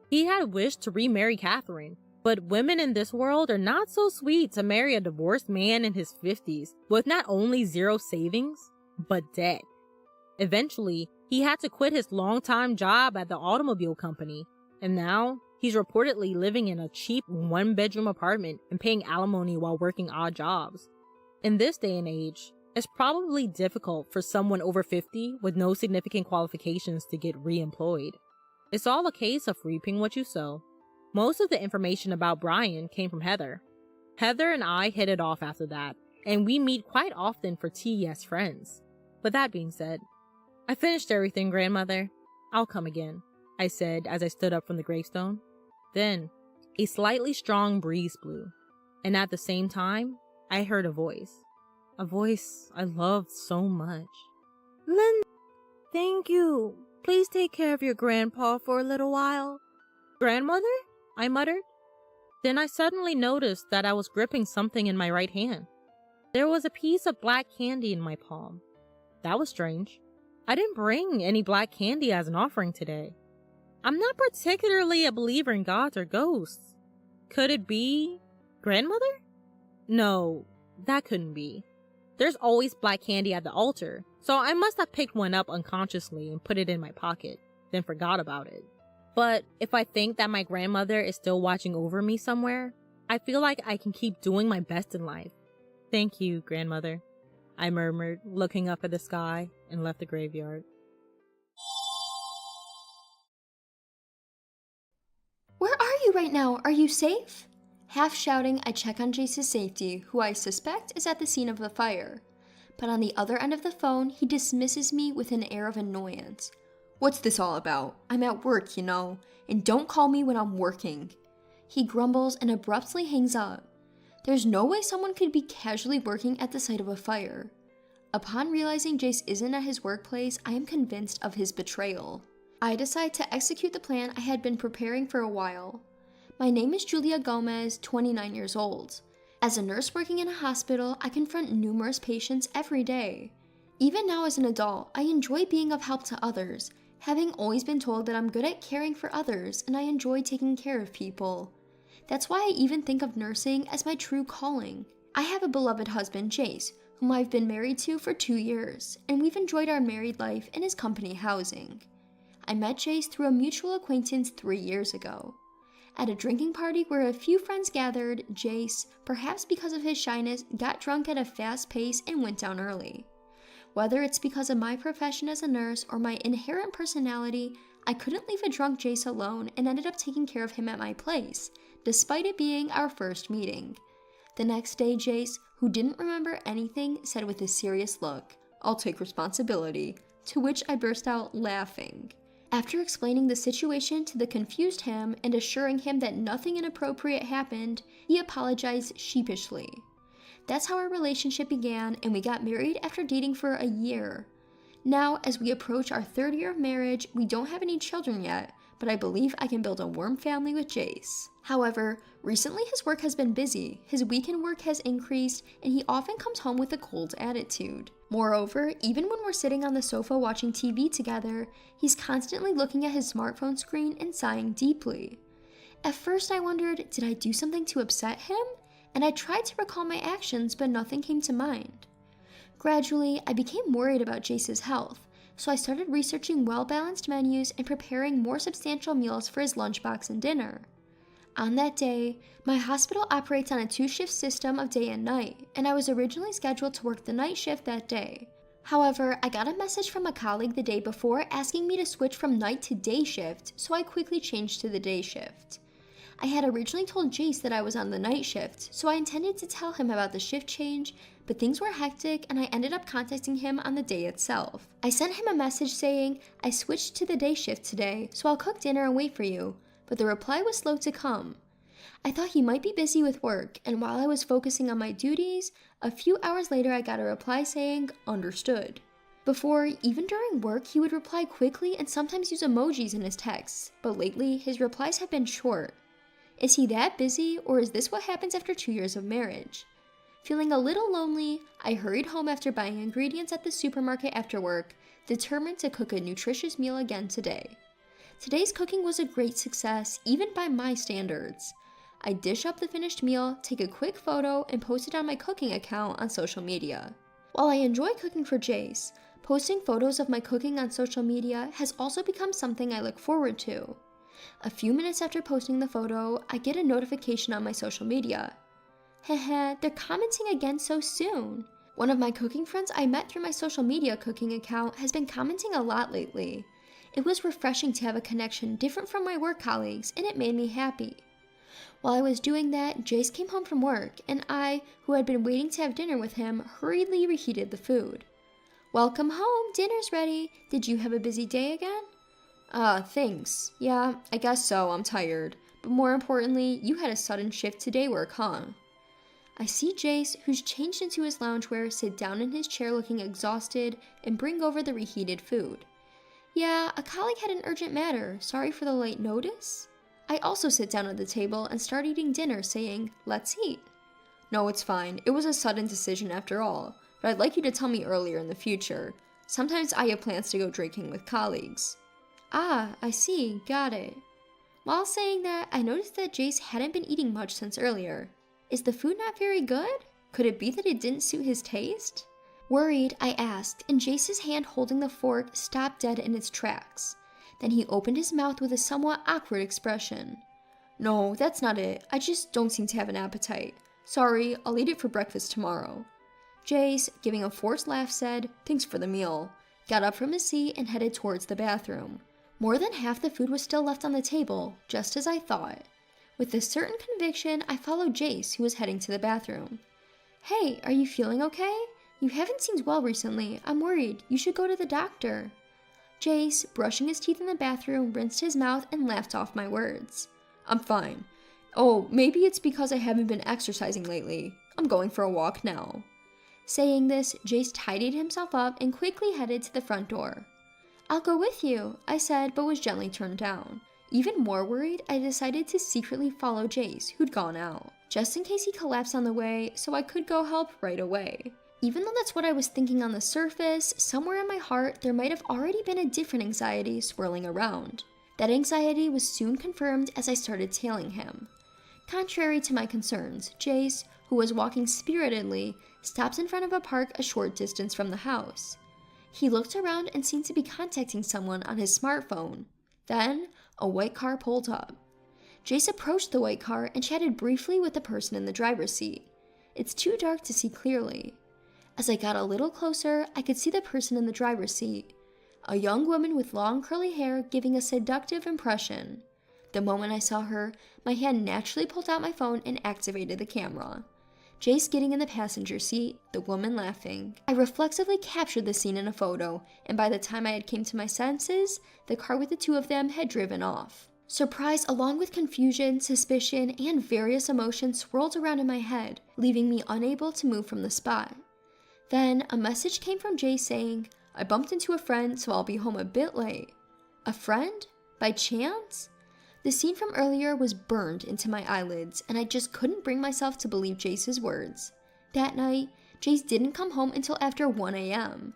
He had wished to remarry Catherine, but women in this world are not so sweet to marry a divorced man in his 50s with not only zero savings, but debt. Eventually, he had to quit his longtime job at the automobile company, and now he's reportedly living in a cheap one-bedroom apartment and paying alimony while working odd jobs. In this day and age, it's probably difficult for someone over 50 with no significant qualifications to get re-employed. It's all a case of reaping what you sow. Most of the information about Brian came from Heather. Heather and I hit it off after that, and we meet quite often for tea as friends. With that being said, I finished everything, grandmother. I'll come again, I said as I stood up from the gravestone. Then, a slightly strong breeze blew, and at the same time, I heard a voice I loved so much. Linda, thank you. Please take care of your grandpa for a little while. Grandmother? I muttered. Then I suddenly noticed that I was gripping something in my right hand. There was a piece of black candy in my palm. That was strange. I didn't bring any black candy as an offering today. I'm not particularly a believer in gods or ghosts. Could it be grandmother? No, that couldn't be. There's always black candy at the altar, so I must have picked one up unconsciously and put it in my pocket, then forgot about it. But if I think that my grandmother is still watching over me somewhere, I feel like I can keep doing my best in life. Thank you, grandmother, I murmured, looking up at the sky, and left the graveyard. Where are you right now? Are you safe? Half shouting, I check on Jace's safety, who I suspect is at the scene of the fire. But on the other end of the phone, he dismisses me with an air of annoyance. What's this all about? I'm at work, you know, and don't call me when I'm working. He grumbles and abruptly hangs up. There's no way someone could be casually working at the site of a fire. Upon realizing Jace isn't at his workplace, I am convinced of his betrayal. I decide to execute the plan I had been preparing for a while. My name is Julia Gomez, 29 years old. As a nurse working in a hospital, I confront numerous patients every day. Even now as an adult, I enjoy being of help to others, having always been told that I'm good at caring for others and I enjoy taking care of people. That's why I even think of nursing as my true calling. I have a beloved husband, Jace, whom I've been married to for 2 years, and we've enjoyed our married life in his company housing. I met Jace through a mutual acquaintance 3 years ago. At a drinking party where a few friends gathered, Jace, perhaps because of his shyness, got drunk at a fast pace and went down early. Whether it's because of my profession as a nurse or my inherent personality, I couldn't leave a drunk Jace alone and ended up taking care of him at my place, despite it being our first meeting. The next day, Jace, who didn't remember anything, said with a serious look, "I'll take responsibility," to which I burst out laughing. After explaining the situation to the confused him and assuring him that nothing inappropriate happened, he apologized sheepishly. That's how our relationship began, and we got married after dating for a year. Now, as we approach our 3rd year of marriage, we don't have any children yet, but I believe I can build a warm family with Jace. However, recently his work has been busy, his weekend work has increased, and he often comes home with a cold attitude. Moreover, even when we're sitting on the sofa watching TV together, he's constantly looking at his smartphone screen and sighing deeply. At first I wondered, did I do something to upset him? And I tried to recall my actions, but nothing came to mind. Gradually, I became worried about Jace's health, so I started researching well-balanced menus and preparing more substantial meals for his lunchbox and dinner. On that day, my hospital operates on a 2-shift system of day and night, and I was originally scheduled to work the night shift that day. However, I got a message from a colleague the day before asking me to switch from night to day shift, so I quickly changed to the day shift. I had originally told Jace that I was on the night shift, so I intended to tell him about the shift change, but things were hectic and I ended up contacting him on the day itself. I sent him a message saying, "I switched to the day shift today, so I'll cook dinner and wait for you," but the reply was slow to come. I thought he might be busy with work, and while I was focusing on my duties, a few hours later I got a reply saying, "Understood." Before, even during work, he would reply quickly and sometimes use emojis in his texts, but lately his replies have been short. Is he that busy, or is this what happens after 2 years of marriage? Feeling a little lonely, I hurried home after buying ingredients at the supermarket after work, determined to cook a nutritious meal again today. Today's cooking was a great success, even by my standards. I dish up the finished meal, take a quick photo, and post it on my cooking account on social media. While I enjoy cooking for Jace, posting photos of my cooking on social media has also become something I look forward to. A few minutes after posting the photo, I get a notification on my social media. Heh, they're commenting again so soon. One of my cooking friends I met through my social media cooking account has been commenting a lot lately. It was refreshing to have a connection different from my work colleagues, and it made me happy. While I was doing that, Jace came home from work, and I, who had been waiting to have dinner with him, hurriedly reheated the food. "Welcome home, dinner's ready. Did you have a busy day again?" Thanks. Yeah, I guess so, I'm tired. But more importantly, you had a sudden shift to day work, huh?" I see Jace, who's changed into his loungewear, sit down in his chair looking exhausted and bring over the reheated food. "Yeah, a colleague had an urgent matter. Sorry for the late notice." I also sit down at the table and start eating dinner, saying, "Let's eat." "No, it's fine. It was a sudden decision after all. But I'd like you to tell me earlier in the future. Sometimes I have plans to go drinking with colleagues." "Ah, I see. Got it." While saying that, I noticed that Jace hadn't been eating much since earlier. Is the food not very good? Could it be that it didn't suit his taste? Worried, I asked, and Jace's hand holding the fork stopped dead in its tracks. Then he opened his mouth with a somewhat awkward expression. "No, that's not it. I just don't seem to have an appetite. Sorry, I'll eat it for breakfast tomorrow." Jace, giving a forced laugh, said, "Thanks for the meal," got up from his seat and headed towards the bathroom. More than half the food was still left on the table, just as I thought. With a certain conviction, I followed Jace, who was heading to the bathroom. "Hey, are you feeling okay? You haven't seemed well recently. I'm worried. You should go to the doctor." Jace, brushing his teeth in the bathroom, rinsed his mouth and laughed off my words. "I'm fine. Oh, maybe it's because I haven't been exercising lately. I'm going for a walk now." Saying this, Jace tidied himself up and quickly headed to the front door. "I'll go with you," I said, but was gently turned down. Even more worried, I decided to secretly follow Jace, who'd gone out, just in case he collapsed on the way, so I could go help right away. Even though that's what I was thinking on the surface, somewhere in my heart there might have already been a different anxiety swirling around. That anxiety was soon confirmed as I started tailing him. Contrary to my concerns, Jace, who was walking spiritedly, stops in front of a park a short distance from the house. He looked around and seemed to be contacting someone on his smartphone. Then, a white car pulled up. Jace approached the white car and chatted briefly with the person in the driver's seat. It's too dark to see clearly. As I got a little closer, I could see the person in the driver's seat. A young woman with long curly hair giving a seductive impression. The moment I saw her, my hand naturally pulled out my phone and activated the camera. Jace getting in the passenger seat, the woman laughing. I reflexively captured the scene in a photo, and by the time I had came to my senses, the car with the two of them had driven off. Surprise, along with confusion, suspicion, and various emotions swirled around in my head, leaving me unable to move from the spot. Then, a message came from Jace saying, "I bumped into a friend, so I'll be home a bit late." A friend? By chance? The scene from earlier was burned into my eyelids, and I just couldn't bring myself to believe Jace's words. That night, Jace didn't come home until after 1 a.m.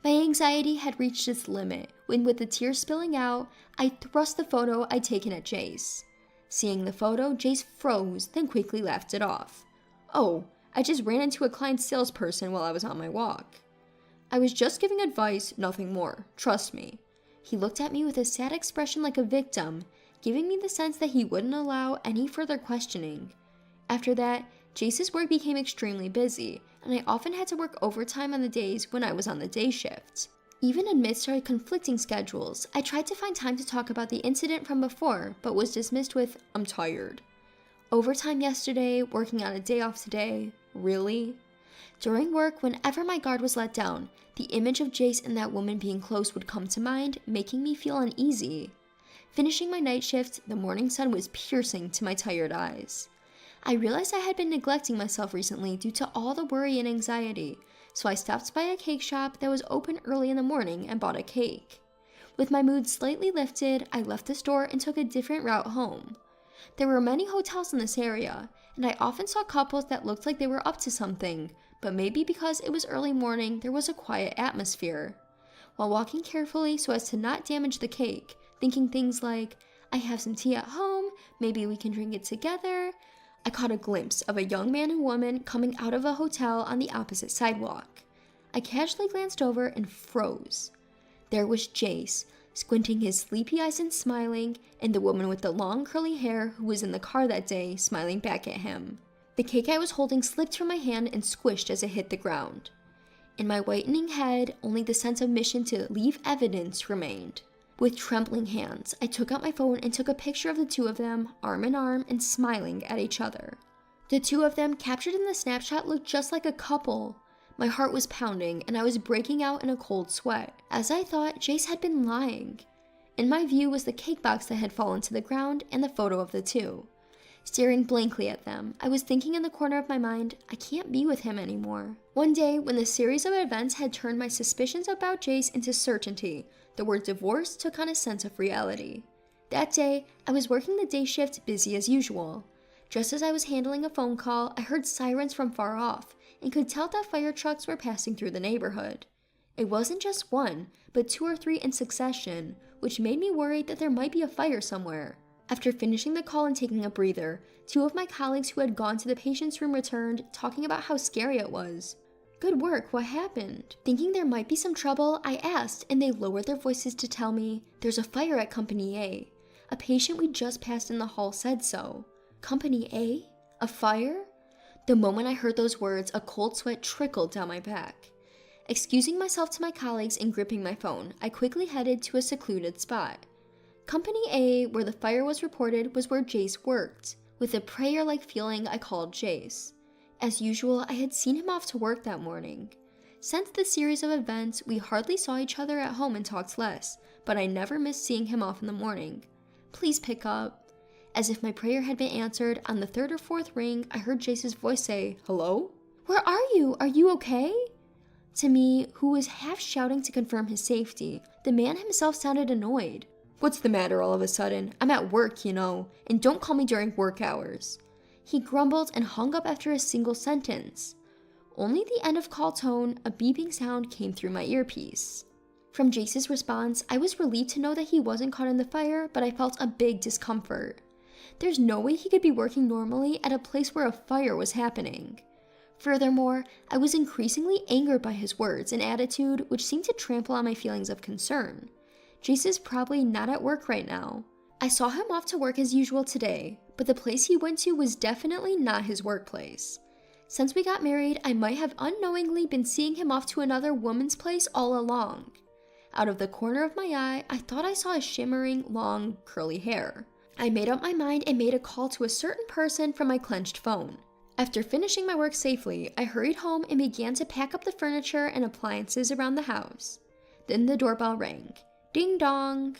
My anxiety had reached its limit when, with the tears spilling out, I thrust the photo I'd taken at Jace. Seeing the photo, Jace froze, then quickly laughed it off. "Oh, I just ran into a client salesperson while I was on my walk." "I was just giving advice, nothing more. Trust me." He looked at me with a sad expression like a victim, giving me the sense that he wouldn't allow any further questioning. After that, Jace's work became extremely busy, and I often had to work overtime on the days when I was on the day shift. Even amidst our conflicting schedules, I tried to find time to talk about the incident from before, but was dismissed with, "I'm tired." Overtime yesterday, working on a day off today, really? During work, whenever my guard was let down, the image of Jace and that woman being close would come to mind, making me feel uneasy. Finishing my night shift, the morning sun was piercing to my tired eyes. I realized I had been neglecting myself recently due to all the worry and anxiety, so I stopped by a cake shop that was open early in the morning and bought a cake. With my mood slightly lifted, I left the store and took a different route home. There were many hotels in this area, and I often saw couples that looked like they were up to something, but maybe because it was early morning, there was a quiet atmosphere. While walking carefully so as to not damage the cake, thinking things like, "I have some tea at home, maybe we can drink it together," I caught a glimpse of a young man and woman coming out of a hotel on the opposite sidewalk. I casually glanced over and froze. There was Jace, squinting his sleepy eyes and smiling, and the woman with the long curly hair who was in the car that day smiling back at him. The cake I was holding slipped from my hand and squished as it hit the ground. In my whitening head, only the sense of mission to leave evidence remained. With trembling hands, I took out my phone and took a picture of the two of them, arm in arm and smiling at each other. The two of them captured in the snapshot looked just like a couple. My heart was pounding and I was breaking out in a cold sweat, as I thought Jace had been lying. In my view was the cake box that had fallen to the ground and the photo of the two. Staring blankly at them, I was thinking in the corner of my mind, I can't be with him anymore. One day, when the series of events had turned my suspicions about Jace into certainty, the word divorce took on a sense of reality. That day, I was working the day shift busy as usual. Just as I was handling a phone call, I heard sirens from far off and could tell that fire trucks were passing through the neighborhood. It wasn't just one, but 2 or 3 in succession, which made me worried that there might be a fire somewhere. After finishing the call and taking a breather, 2 of my colleagues who had gone to the patient's room returned, talking about how scary it was. Good work, what happened? Thinking there might be some trouble, I asked, and they lowered their voices to tell me, there's a fire at Company A. A patient we just passed in the hall said so. Company A? A fire? The moment I heard those words, a cold sweat trickled down my back. Excusing myself to my colleagues and gripping my phone, I quickly headed to a secluded spot. Company A, where the fire was reported, was where Jace worked. With a prayer-like feeling, I called Jace. As usual, I had seen him off to work that morning. Since the series of events, we hardly saw each other at home and talked less, but I never missed seeing him off in the morning. Please pick up. As if my prayer had been answered, on the 3rd or 4th ring, I heard Jace's voice say, "Hello? Where are you? Are you okay?" To me, who was half shouting to confirm his safety, the man himself sounded annoyed. "What's the matter all of a sudden? I'm at work, you know, and don't call me during work hours." He grumbled and hung up after a single sentence. Only the end of call tone, a beeping sound came through my earpiece. From Jace's response, I was relieved to know that he wasn't caught in the fire, but I felt a big discomfort. There's no way he could be working normally at a place where a fire was happening. Furthermore, I was increasingly angered by his words and attitude, which seemed to trample on my feelings of concern. Jace is probably not at work right now. I saw him off to work as usual today, but the place he went to was definitely not his workplace. Since we got married, I might have unknowingly been seeing him off to another woman's place all along. Out of the corner of my eye, I thought I saw his shimmering, long, curly hair. I made up my mind and made a call to a certain person from my clenched phone. After finishing my work safely, I hurried home and began to pack up the furniture and appliances around the house. Then the doorbell rang. Ding dong!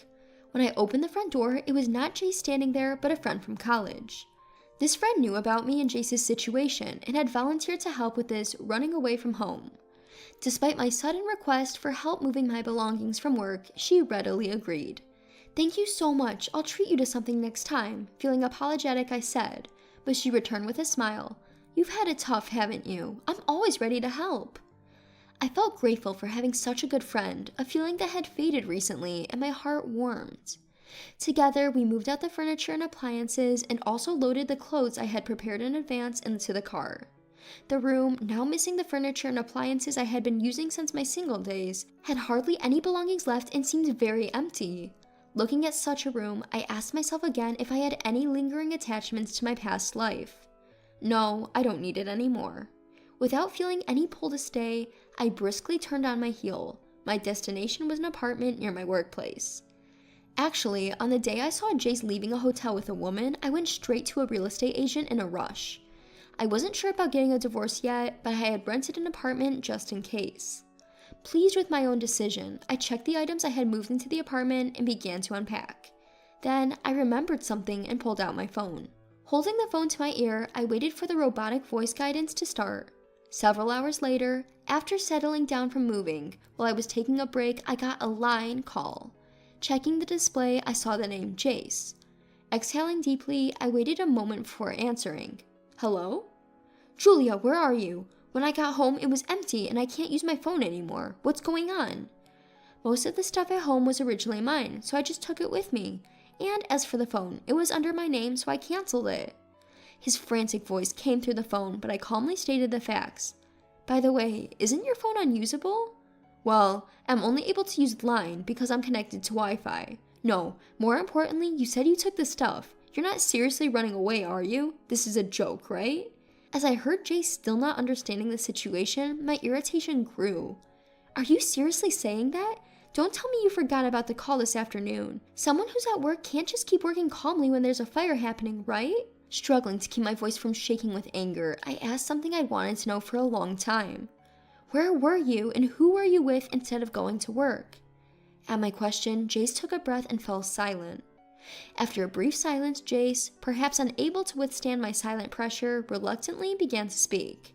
When I opened the front door, it was not Jace standing there, but a friend from college. This friend knew about me and Jace's situation and had volunteered to help with this running away from home. Despite my sudden request for help moving my belongings from work, she readily agreed. "Thank you so much, I'll treat you to something next time." Feeling apologetic, I said, but she returned with a smile. "You've had it tough, haven't you? I'm always ready to help." I felt grateful for having such a good friend, a feeling that had faded recently, and my heart warmed. Together, we moved out the furniture and appliances and also loaded the clothes I had prepared in advance into the car. The room, now missing the furniture and appliances I had been using since my single days, had hardly any belongings left and seemed very empty. Looking at such a room, I asked myself again if I had any lingering attachments to my past life. No, I don't need it anymore. Without feeling any pull to stay, I briskly turned on my heel. My destination was an apartment near my workplace. Actually, on the day I saw Jace leaving a hotel with a woman, I went straight to a real estate agent in a rush. I wasn't sure about getting a divorce yet, but I had rented an apartment just in case. Pleased with my own decision, I checked the items I had moved into the apartment and began to unpack. Then, I remembered something and pulled out my phone. Holding the phone to my ear, I waited for the robotic voice guidance to start. Several hours later, after settling down from moving, while I was taking a break, I got a line call. Checking the display, I saw the name Jace. Exhaling deeply, I waited a moment before answering. "Hello?" "Julia, where are you? When I got home, it was empty and I can't use my phone anymore. What's going on?" Most of the stuff at home was originally mine, so I just took it with me. And as for the phone, it was under my name, so I canceled it. His frantic voice came through the phone, but I calmly stated the facts. "By the way, isn't your phone unusable?" "Well, I'm only able to use Line because I'm connected to Wi-Fi. No, more importantly, you said you took the stuff. You're not seriously running away, are you? This is a joke, right?" As I heard Jay still not understanding the situation, my irritation grew. "Are you seriously saying that? Don't tell me you forgot about the call this afternoon. Someone who's at work can't just keep working calmly when there's a fire happening, right? Struggling to keep my voice from shaking with anger, I asked something I wanted to know for a long time. Where were you and who were you with instead of going to work? At my question, Jace took a breath and fell silent. After a brief silence, Jace, perhaps unable to withstand my silent pressure, reluctantly began to speak.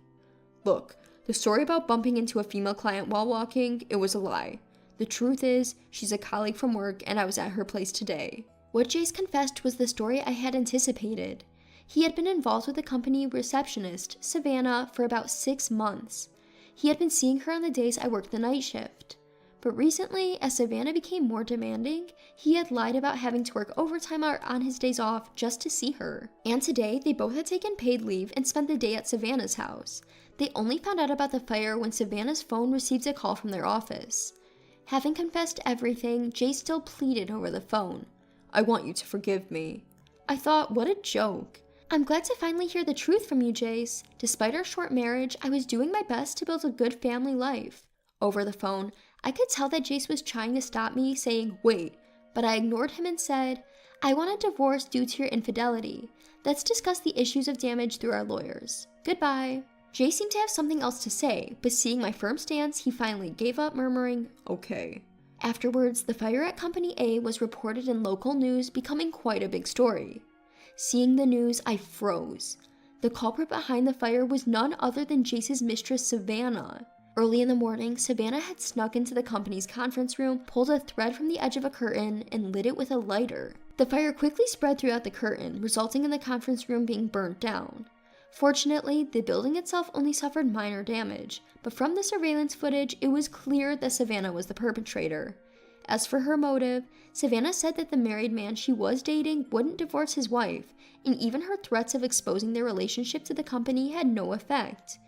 Look, the story about bumping into a female client while walking, it was a lie. The truth is, she's a colleague from work and I was at her place today. What Jace confessed was the story I had anticipated. He had been involved with the company receptionist, Savannah, for about 6 months. He had been seeing her on the days I worked the night shift. But recently, as Savannah became more demanding, he had lied about having to work overtime on his days off just to see her. And today, they both had taken paid leave and spent the day at Savannah's house. They only found out about the fire when Savannah's phone received a call from their office. Having confessed everything, Jay still pleaded over the phone. I want you to forgive me. I thought, what a joke. I'm glad to finally hear the truth from you, Jace. Despite our short marriage, I was doing my best to build a good family life. Over the phone, I could tell that Jace was trying to stop me, saying, wait, but I ignored him and said, I want a divorce due to your infidelity. Let's discuss the issues of damage through our lawyers. Goodbye. Jace seemed to have something else to say, but seeing my firm stance, he finally gave up, murmuring, okay. Afterwards, the fire at Company A was reported in local news, becoming quite a big story. Seeing the news, I froze. The culprit behind the fire was none other than Jace's mistress, Savannah. Early in the morning, Savannah had snuck into the company's conference room, pulled a thread from the edge of a curtain, and lit it with a lighter. The fire quickly spread throughout the curtain, resulting in the conference room being burnt down. Fortunately, the building itself only suffered minor damage, but from the surveillance footage, it was clear that Savannah was the perpetrator. As for her motive, Savannah said that the married man she was dating wouldn't divorce his wife, and even her threats of exposing their relationship to the company had no effect.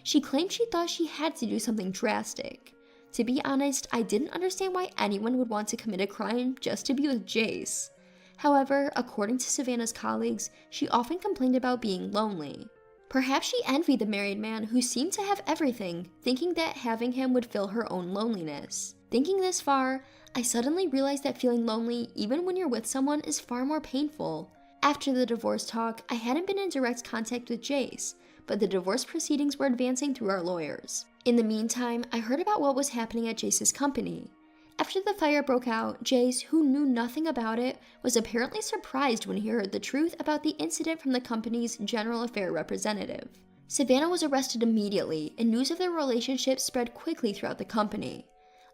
She claimed she thought she had to do something drastic. To be honest, I didn't understand why anyone would want to commit a crime just to be with Jace. However, according to Savannah's colleagues, she often complained about being lonely. Perhaps she envied the married man who seemed to have everything, thinking that having him would fill her own loneliness. Thinking this far, I suddenly realized that feeling lonely, even when you're with someone, is far more painful. After the divorce talk, I hadn't been in direct contact with Jace, but the divorce proceedings were advancing through our lawyers. In the meantime, I heard about what was happening at Jace's company. After the fire broke out, Jace, who knew nothing about it, was apparently surprised when he heard the truth about the incident from the company's general affair representative. Savannah was arrested immediately, and news of their relationship spread quickly throughout the company.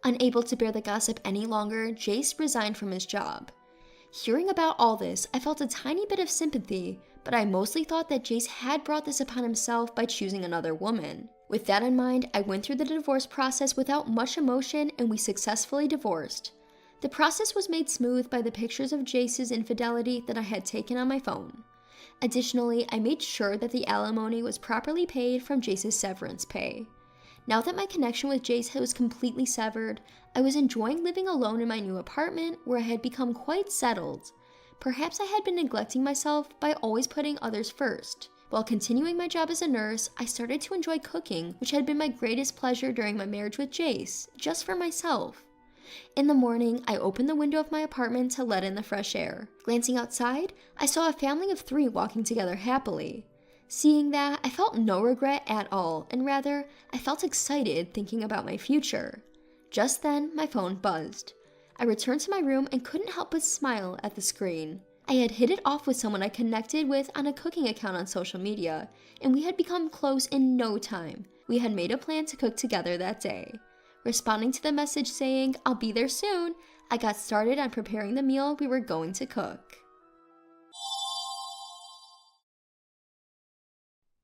Unable to bear the gossip any longer, Jace resigned from his job. Hearing about all this, I felt a tiny bit of sympathy, but I mostly thought that Jace had brought this upon himself by choosing another woman. With that in mind, I went through the divorce process without much emotion, and we successfully divorced. The process was made smooth by the pictures of Jace's infidelity that I had taken on my phone. Additionally, I made sure that the alimony was properly paid from Jace's severance pay. Now that my connection with Jace was completely severed, I was enjoying living alone in my new apartment where I had become quite settled. Perhaps I had been neglecting myself by always putting others first. While continuing my job as a nurse, I started to enjoy cooking, which had been my greatest pleasure during my marriage with Jace, just for myself. In the morning, I opened the window of my apartment to let in the fresh air. Glancing outside, I saw a family of 3 walking together happily. Seeing that, I felt no regret at all, and rather, I felt excited thinking about my future. Just then, my phone buzzed. I returned to my room and couldn't help but smile at the screen. I had hit it off with someone I connected with on a cooking account on social media, and we had become close in no time. We had made a plan to cook together that day. Responding to the message saying, "I'll be there soon," I got started on preparing the meal we were going to cook.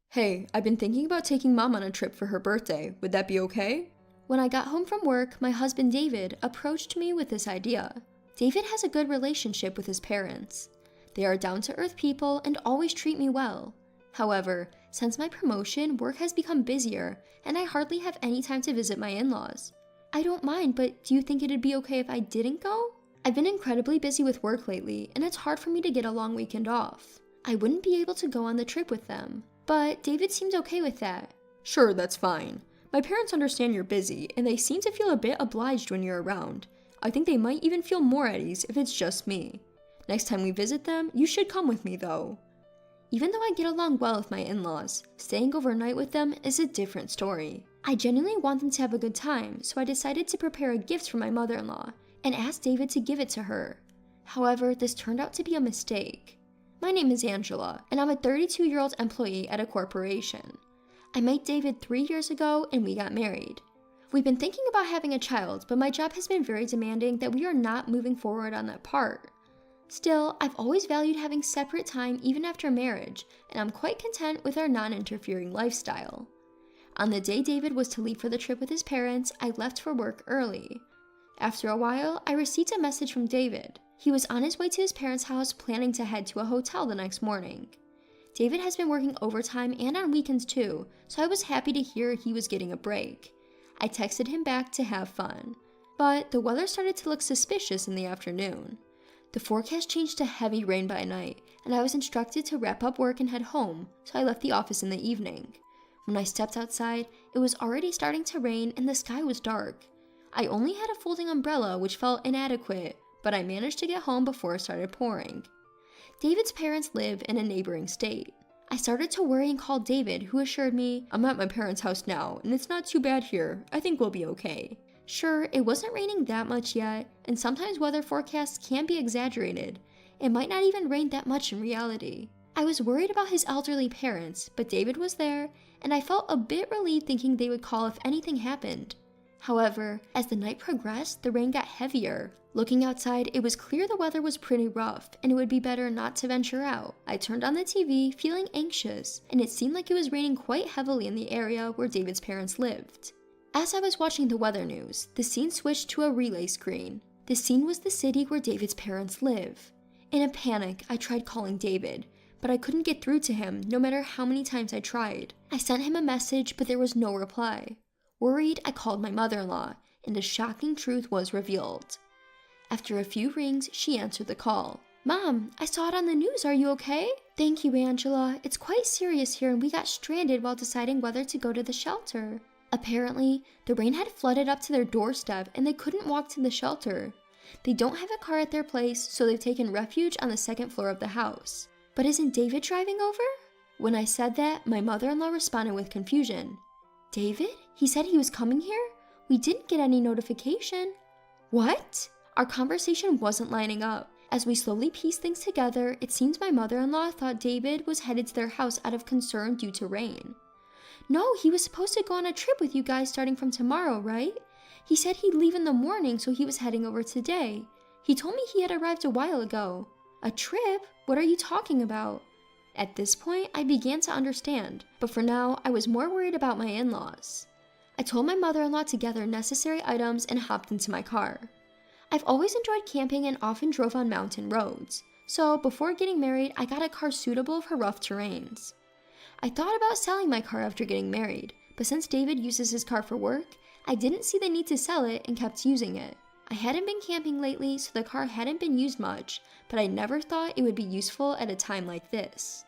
Hey, I've been thinking about taking Mom on a trip for her birthday. Would that be okay? When I got home from work, my husband David approached me with this idea. David has a good relationship with his parents. They are down-to-earth people and always treat me well. However, since my promotion, work has become busier, and I hardly have any time to visit my in-laws. I don't mind, but do you think it'd be okay if I didn't go? I've been incredibly busy with work lately, and it's hard for me to get a long weekend off. I wouldn't be able to go on the trip with them, but David seems okay with that. Sure, that's fine. My parents understand you're busy, and they seem to feel a bit obliged when you're around. I think they might even feel more at ease if it's just me. Next time we visit them, you should come with me though. Even though I get along well with my in-laws, staying overnight with them is a different story. I genuinely want them to have a good time, so I decided to prepare a gift for my mother-in-law and asked David to give it to her. However, this turned out to be a mistake. My name is Angela, and I'm a 32-year-old employee at a corporation. I met David 3 years ago and we got married. We've been thinking about having a child, but my job has been very demanding that we are not moving forward on that part. Still, I've always valued having separate time even after marriage, and I'm quite content with our non-interfering lifestyle. On the day David was to leave for the trip with his parents, I left for work early. After a while, I received a message from David. He was on his way to his parents' house planning to head to a hotel the next morning. David has been working overtime and on weekends too, so I was happy to hear he was getting a break. I texted him back to have fun. But the weather started to look suspicious in the afternoon. The forecast changed to heavy rain by night, and I was instructed to wrap up work and head home, so I left the office in the evening. When I stepped outside, it was already starting to rain and the sky was dark. I only had a folding umbrella, which felt inadequate, but I managed to get home before it started pouring. David's parents live in a neighboring state. I started to worry and called David, who assured me, "I'm at my parents' house now, and it's not too bad here. I think we'll be okay." Sure, it wasn't raining that much yet, and sometimes weather forecasts can be exaggerated. It might not even rain that much in reality. I was worried about his elderly parents, but David was there, and I felt a bit relieved thinking they would call if anything happened. However, as the night progressed, the rain got heavier. Looking outside, it was clear the weather was pretty rough, and it would be better not to venture out. I turned on the TV, feeling anxious, and it seemed like it was raining quite heavily in the area where David's parents lived. As I was watching the weather news, the scene switched to a relay screen. The scene was the city where David's parents live. In a panic, I tried calling David, but I couldn't get through to him no matter how many times I tried. I sent him a message, but there was no reply. Worried, I called my mother-in-law, and a shocking truth was revealed. After a few rings, she answered the call. "Mom, I saw it on the news. Are you okay?" "Thank you, Angela. It's quite serious here and we got stranded while deciding whether to go to the shelter." Apparently, the rain had flooded up to their doorstep and they couldn't walk to the shelter. They don't have a car at their place, so they've taken refuge on the second floor of the house. "But isn't David driving over?" When I said that, my mother-in-law responded with confusion. "David? He said he was coming here? We didn't get any notification." "What?" Our conversation wasn't lining up. As we slowly pieced things together, it seems my mother-in-law thought David was headed to their house out of concern due to rain. "No, he was supposed to go on a trip with you guys starting from tomorrow, right? He said he'd leave in the morning, so he was heading over today. He told me he had arrived a while ago." "A trip? What are you talking about?" At this point, I began to understand, but for now, I was more worried about my in-laws. I told my mother-in-law to gather necessary items and hopped into my car. I've always enjoyed camping and often drove on mountain roads, so before getting married, I got a car suitable for rough terrains. I thought about selling my car after getting married, but since David uses his car for work, I didn't see the need to sell it and kept using it. I hadn't been camping lately, so the car hadn't been used much, but I never thought it would be useful at a time like this.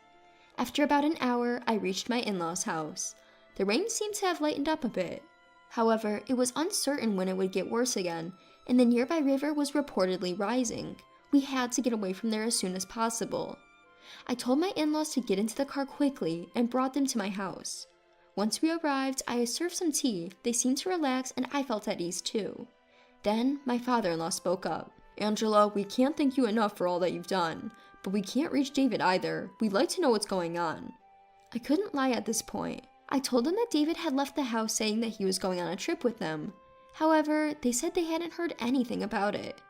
After about an hour, I reached my in-laws' house. The rain seemed to have lightened up a bit. However, it was uncertain when it would get worse again, and the nearby river was reportedly rising. We had to get away from there as soon as possible. I told my in-laws to get into the car quickly and brought them to my house. Once we arrived, I served some tea. They seemed to relax and I felt at ease too. Then, my father-in-law spoke up. "Angela, we can't thank you enough for all that you've done, but we can't reach David either. We'd like to know what's going on." I couldn't lie at this point. I told them that David had left the house saying that he was going on a trip with them. However, they said they hadn't heard anything about it.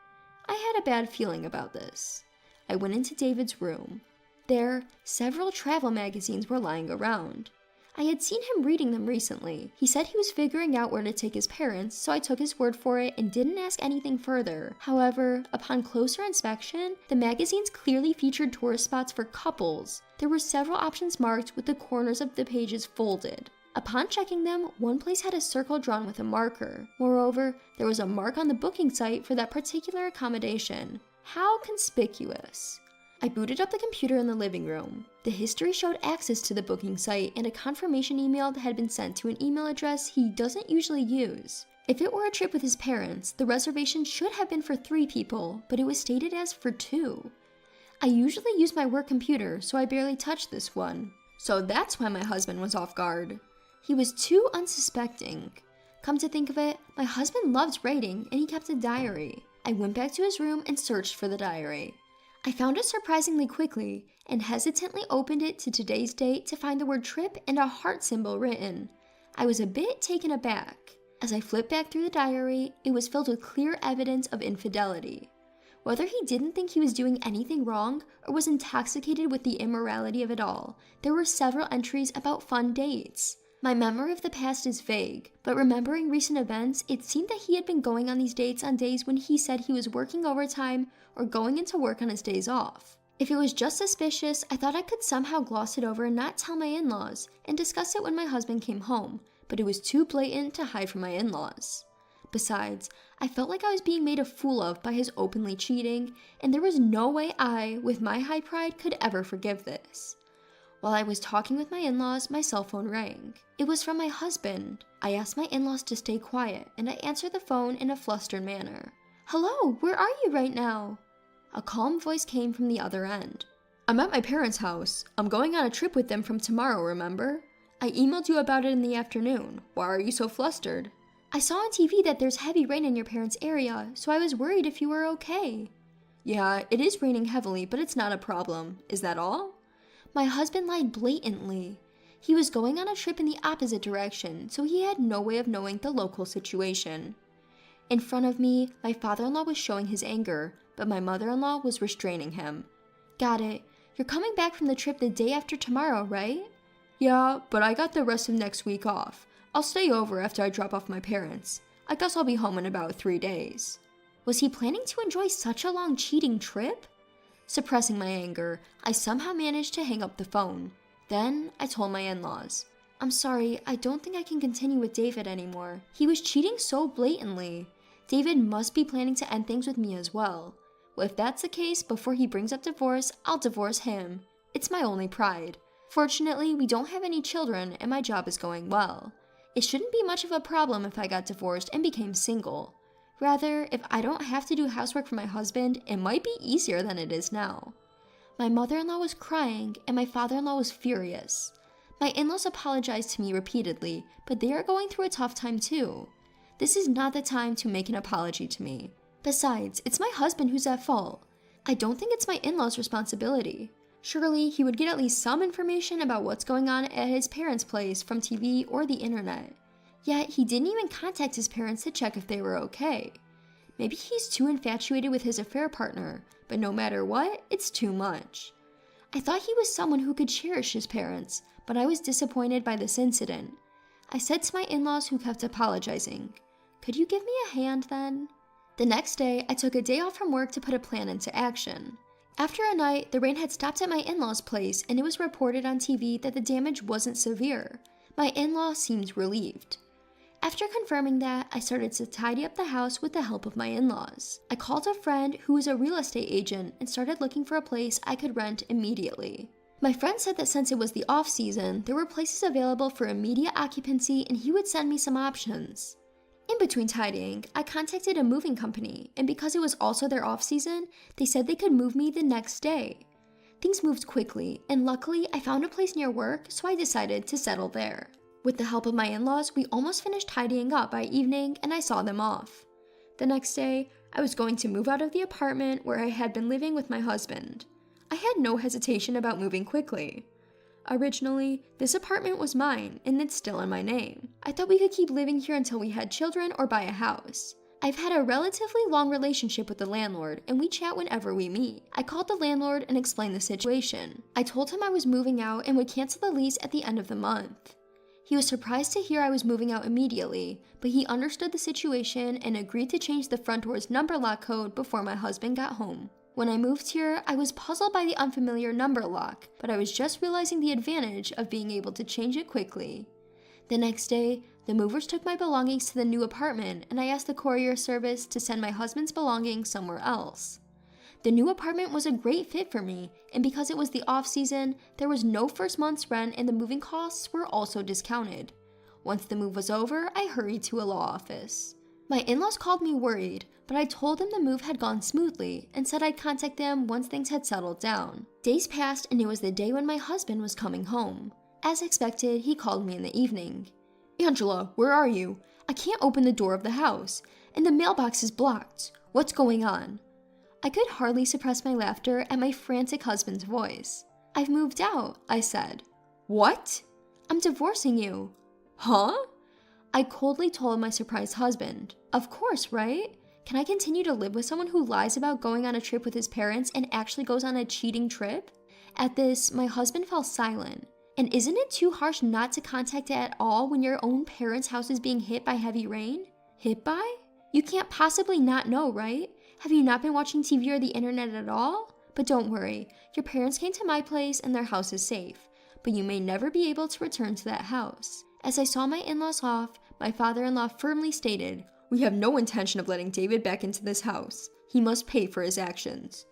I had a bad feeling about this. I went into David's room. There, several travel magazines were lying around. I had seen him reading them recently. He said he was figuring out where to take his parents, so I took his word for it and didn't ask anything further. However, upon closer inspection, the magazines clearly featured tourist spots for couples. There were several options marked with the corners of the pages folded. Upon checking them, one place had a circle drawn with a marker. Moreover, there was a mark on the booking site for that particular accommodation. How conspicuous. I booted up the computer in the living room. The history showed access to the booking site and a confirmation email that had been sent to an email address he doesn't usually use. If it were a trip with his parents, the reservation should have been for 3 people, but it was stated as for 2. I usually use my work computer, so I barely touched this one. So that's why my husband was off guard. He was too unsuspecting. Come to think of it, my husband loved writing and he kept a diary. I went back to his room and searched for the diary. I found it surprisingly quickly and hesitantly opened it to today's date to find the word trip and a heart symbol written. I was a bit taken aback. As I flipped back through the diary, it was filled with clear evidence of infidelity. Whether he didn't think he was doing anything wrong or was intoxicated with the immorality of it all, there were several entries about fun dates. My memory of the past is vague, but remembering recent events, it seemed that he had been going on these dates on days when he said he was working overtime or going into work on his days off. If it was just suspicious, I thought I could somehow gloss it over and not tell my in-laws and discuss it when my husband came home, but it was too blatant to hide from my in-laws. Besides, I felt like I was being made a fool of by his openly cheating, and there was no way I, with my high pride, could ever forgive this. While I was talking with my in-laws, my cell phone rang. It was from my husband. I asked my in-laws to stay quiet, and I answered the phone in a flustered manner. "Hello, where are you right now?" A calm voice came from the other end. "I'm at my parents' house. I'm going on a trip with them from tomorrow, remember? I emailed you about it in the afternoon. Why are you so flustered?" "I saw on TV that there's heavy rain in your parents' area, so I was worried if you were okay." "Yeah, it is raining heavily, but it's not a problem. Is that all?" My husband lied blatantly. He was going on a trip in the opposite direction, so he had no way of knowing the local situation. In front of me, my father-in-law was showing his anger, but my mother-in-law was restraining him. "Got it. You're coming back from the trip the day after tomorrow, right?" "Yeah, but I got the rest of next week off. I'll stay over after I drop off my parents. I guess I'll be home in about 3 days." Was he planning to enjoy such a long cheating trip? Suppressing my anger, I somehow managed to hang up the phone. Then I told my in-laws, "I'm sorry, I don't think I can continue with David anymore. He was cheating so blatantly. David must be planning to end things with me as well. Well, if that's the case, before he brings up divorce, I'll divorce him. It's my only pride. Fortunately, we don't have any children and my job is going well. It shouldn't be much of a problem if I got divorced and became single. Rather, if I don't have to do housework for my husband, it might be easier than it is now." My mother-in-law was crying and my father-in-law was furious. My in-laws apologized to me repeatedly, but they are going through a tough time too. This is not the time to make an apology to me. Besides, it's my husband who's at fault. I don't think it's my in-laws' responsibility. Surely he would get at least some information about what's going on at his parents' place from TV or the internet. Yet he didn't even contact his parents to check if they were okay. Maybe he's too infatuated with his affair partner, but no matter what, it's too much. I thought he was someone who could cherish his parents, but I was disappointed by this incident. I said to my in-laws who kept apologizing, "Could you give me a hand then?" The next day, I took a day off from work to put a plan into action. After a night, the rain had stopped at my in-laws' place and it was reported on TV that the damage wasn't severe. My in-law seemed relieved. After confirming that, I started to tidy up the house with the help of my in-laws. I called a friend who was a real estate agent and started looking for a place I could rent immediately. My friend said that since it was the off-season, there were places available for immediate occupancy and he would send me some options. In between tidying, I contacted a moving company, and because it was also their off-season, they said they could move me the next day. Things moved quickly, and luckily I found a place near work, so I decided to settle there. With the help of my in-laws, we almost finished tidying up by evening and I saw them off. The next day, I was going to move out of the apartment where I had been living with my husband. I had no hesitation about moving quickly. Originally, this apartment was mine and it's still in my name. I thought we could keep living here until we had children or buy a house. I've had a relatively long relationship with the landlord and we chat whenever we meet. I called the landlord and explained the situation. I told him I was moving out and would cancel the lease at the end of the month. He was surprised to hear I was moving out immediately, but he understood the situation and agreed to change the front door's number lock code before my husband got home. When I moved here, I was puzzled by the unfamiliar number lock, but I was just realizing the advantage of being able to change it quickly. The next day, the movers took my belongings to the new apartment and I asked the courier service to send my husband's belongings somewhere else. The new apartment was a great fit for me, and because it was the off-season, there was no first month's rent and the moving costs were also discounted. Once the move was over, I hurried to a law office. My in-laws called me worried, but I told them the move had gone smoothly and said I'd contact them once things had settled down. Days passed and it was the day when my husband was coming home. As expected, he called me in the evening. "Angela, where are you? I can't open the door of the house, and the mailbox is blocked. What's going on?" I could hardly suppress my laughter at my frantic husband's voice. "I've moved out," I said. "What?" "I'm divorcing you." "Huh?" I coldly told my surprised husband. Of course, right? Can I continue to live with someone who lies about going on a trip with his parents and actually goes on a cheating trip? At this, my husband fell silent. And isn't it too harsh not to contact it at all when your own parents' house is being hit by heavy rain? Hit by? You can't possibly not know, right? Have you not been watching TV or the internet at all? But don't worry, your parents came to my place and their house is safe. But you may never be able to return to that house. As I saw my in-laws off, my father-in-law firmly stated, "We have no intention of letting David back into this house. He must pay for his actions."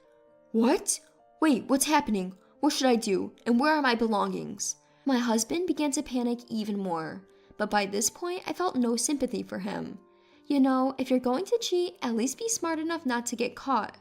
"What? Wait, what's happening? What should I do? And where are my belongings?" My husband began to panic even more, but by this point I felt no sympathy for him. You know, if you're going to cheat, at least be smart enough not to get caught.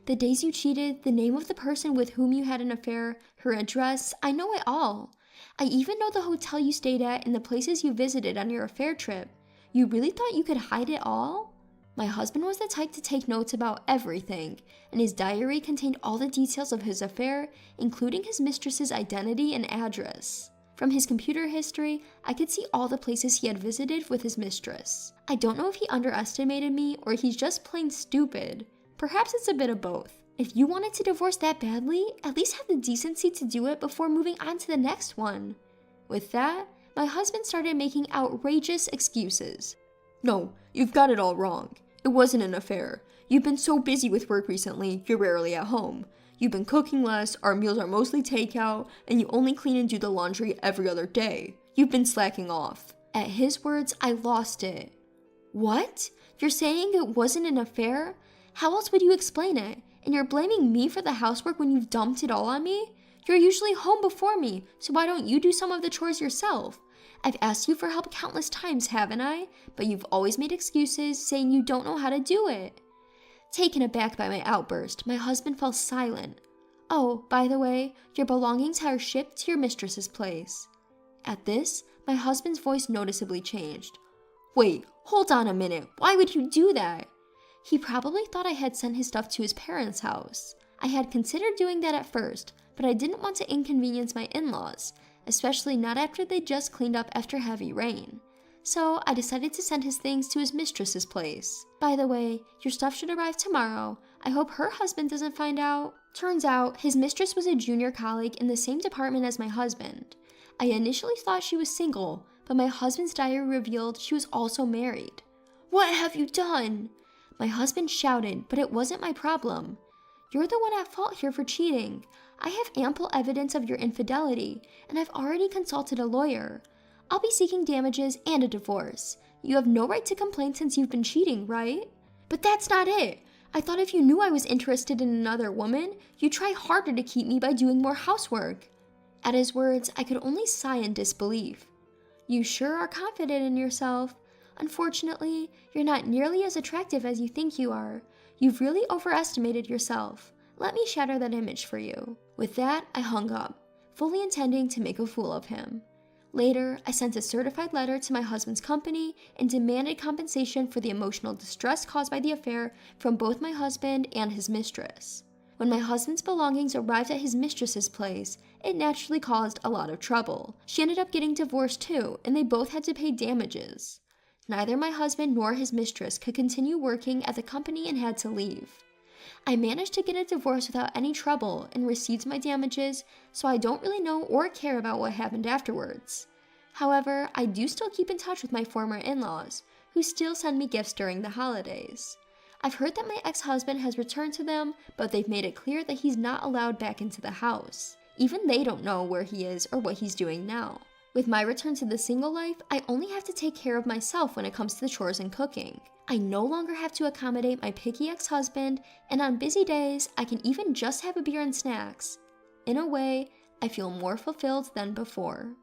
The days you cheated, the name of the person with whom you had an affair, her address, I know it all. I even know the hotel you stayed at and the places you visited on your affair trip. You really thought you could hide it all? My husband was the type to take notes about everything, and his diary contained all the details of his affair, including his mistress's identity and address. From his computer history, I could see all the places he had visited with his mistress. I don't know if he underestimated me or he's just plain stupid. Perhaps it's a bit of both. If you wanted to divorce that badly, at least have the decency to do it before moving on to the next one. With that, my husband started making outrageous excuses. "No, you've got it all wrong. It wasn't an affair. You've been so busy with work recently, you're rarely at home. You've been cooking less, our meals are mostly takeout, and you only clean and do the laundry every other day. You've been slacking off." At his words, I lost it. What? You're saying it wasn't an affair? How else would you explain it? And you're blaming me for the housework when you've dumped it all on me? You're usually home before me, so why don't you do some of the chores yourself? I've asked you for help countless times, haven't I? But you've always made excuses, saying you don't know how to do it. Taken aback by my outburst, my husband fell silent. "Oh, by the way, your belongings are shipped to your mistress's place." At this, my husband's voice noticeably changed. "Wait, hold on a minute. Why would you do that?" He probably thought I had sent his stuff to his parents' house. I had considered doing that at first, but I didn't want to inconvenience my in-laws, especially not after they just cleaned up after heavy rain. So I decided to send his things to his mistress's place. By the way, your stuff should arrive tomorrow. I hope her husband doesn't find out. Turns out, his mistress was a junior colleague in the same department as my husband. I initially thought she was single, but my husband's diary revealed she was also married. "What have you done?" My husband shouted, but it wasn't my problem. "You're the one at fault here for cheating. I have ample evidence of your infidelity, and I've already consulted a lawyer. I'll be seeking damages and a divorce. You have no right to complain since you've been cheating, right? But that's not it. I thought if you knew I was interested in another woman, you'd try harder to keep me by doing more housework." At his words, I could only sigh in disbelief. "You sure are confident in yourself. Unfortunately, you're not nearly as attractive as you think you are. You've really overestimated yourself. Let me shatter that image for you." With that, I hung up, fully intending to make a fool of him. Later, I sent a certified letter to my husband's company and demanded compensation for the emotional distress caused by the affair from both my husband and his mistress. When my husband's belongings arrived at his mistress's place, it naturally caused a lot of trouble. She ended up getting divorced too, and they both had to pay damages. Neither my husband nor his mistress could continue working at the company and had to leave. I managed to get a divorce without any trouble and received my damages, so I don't really know or care about what happened afterwards. However, I do still keep in touch with my former in-laws, who still send me gifts during the holidays. I've heard that my ex-husband has returned to them, but they've made it clear that he's not allowed back into the house. Even they don't know where he is or what he's doing now. With my return to the single life, I only have to take care of myself when it comes to the chores and cooking. I no longer have to accommodate my picky ex-husband, and on busy days, I can even just have a beer and snacks. In a way, I feel more fulfilled than before.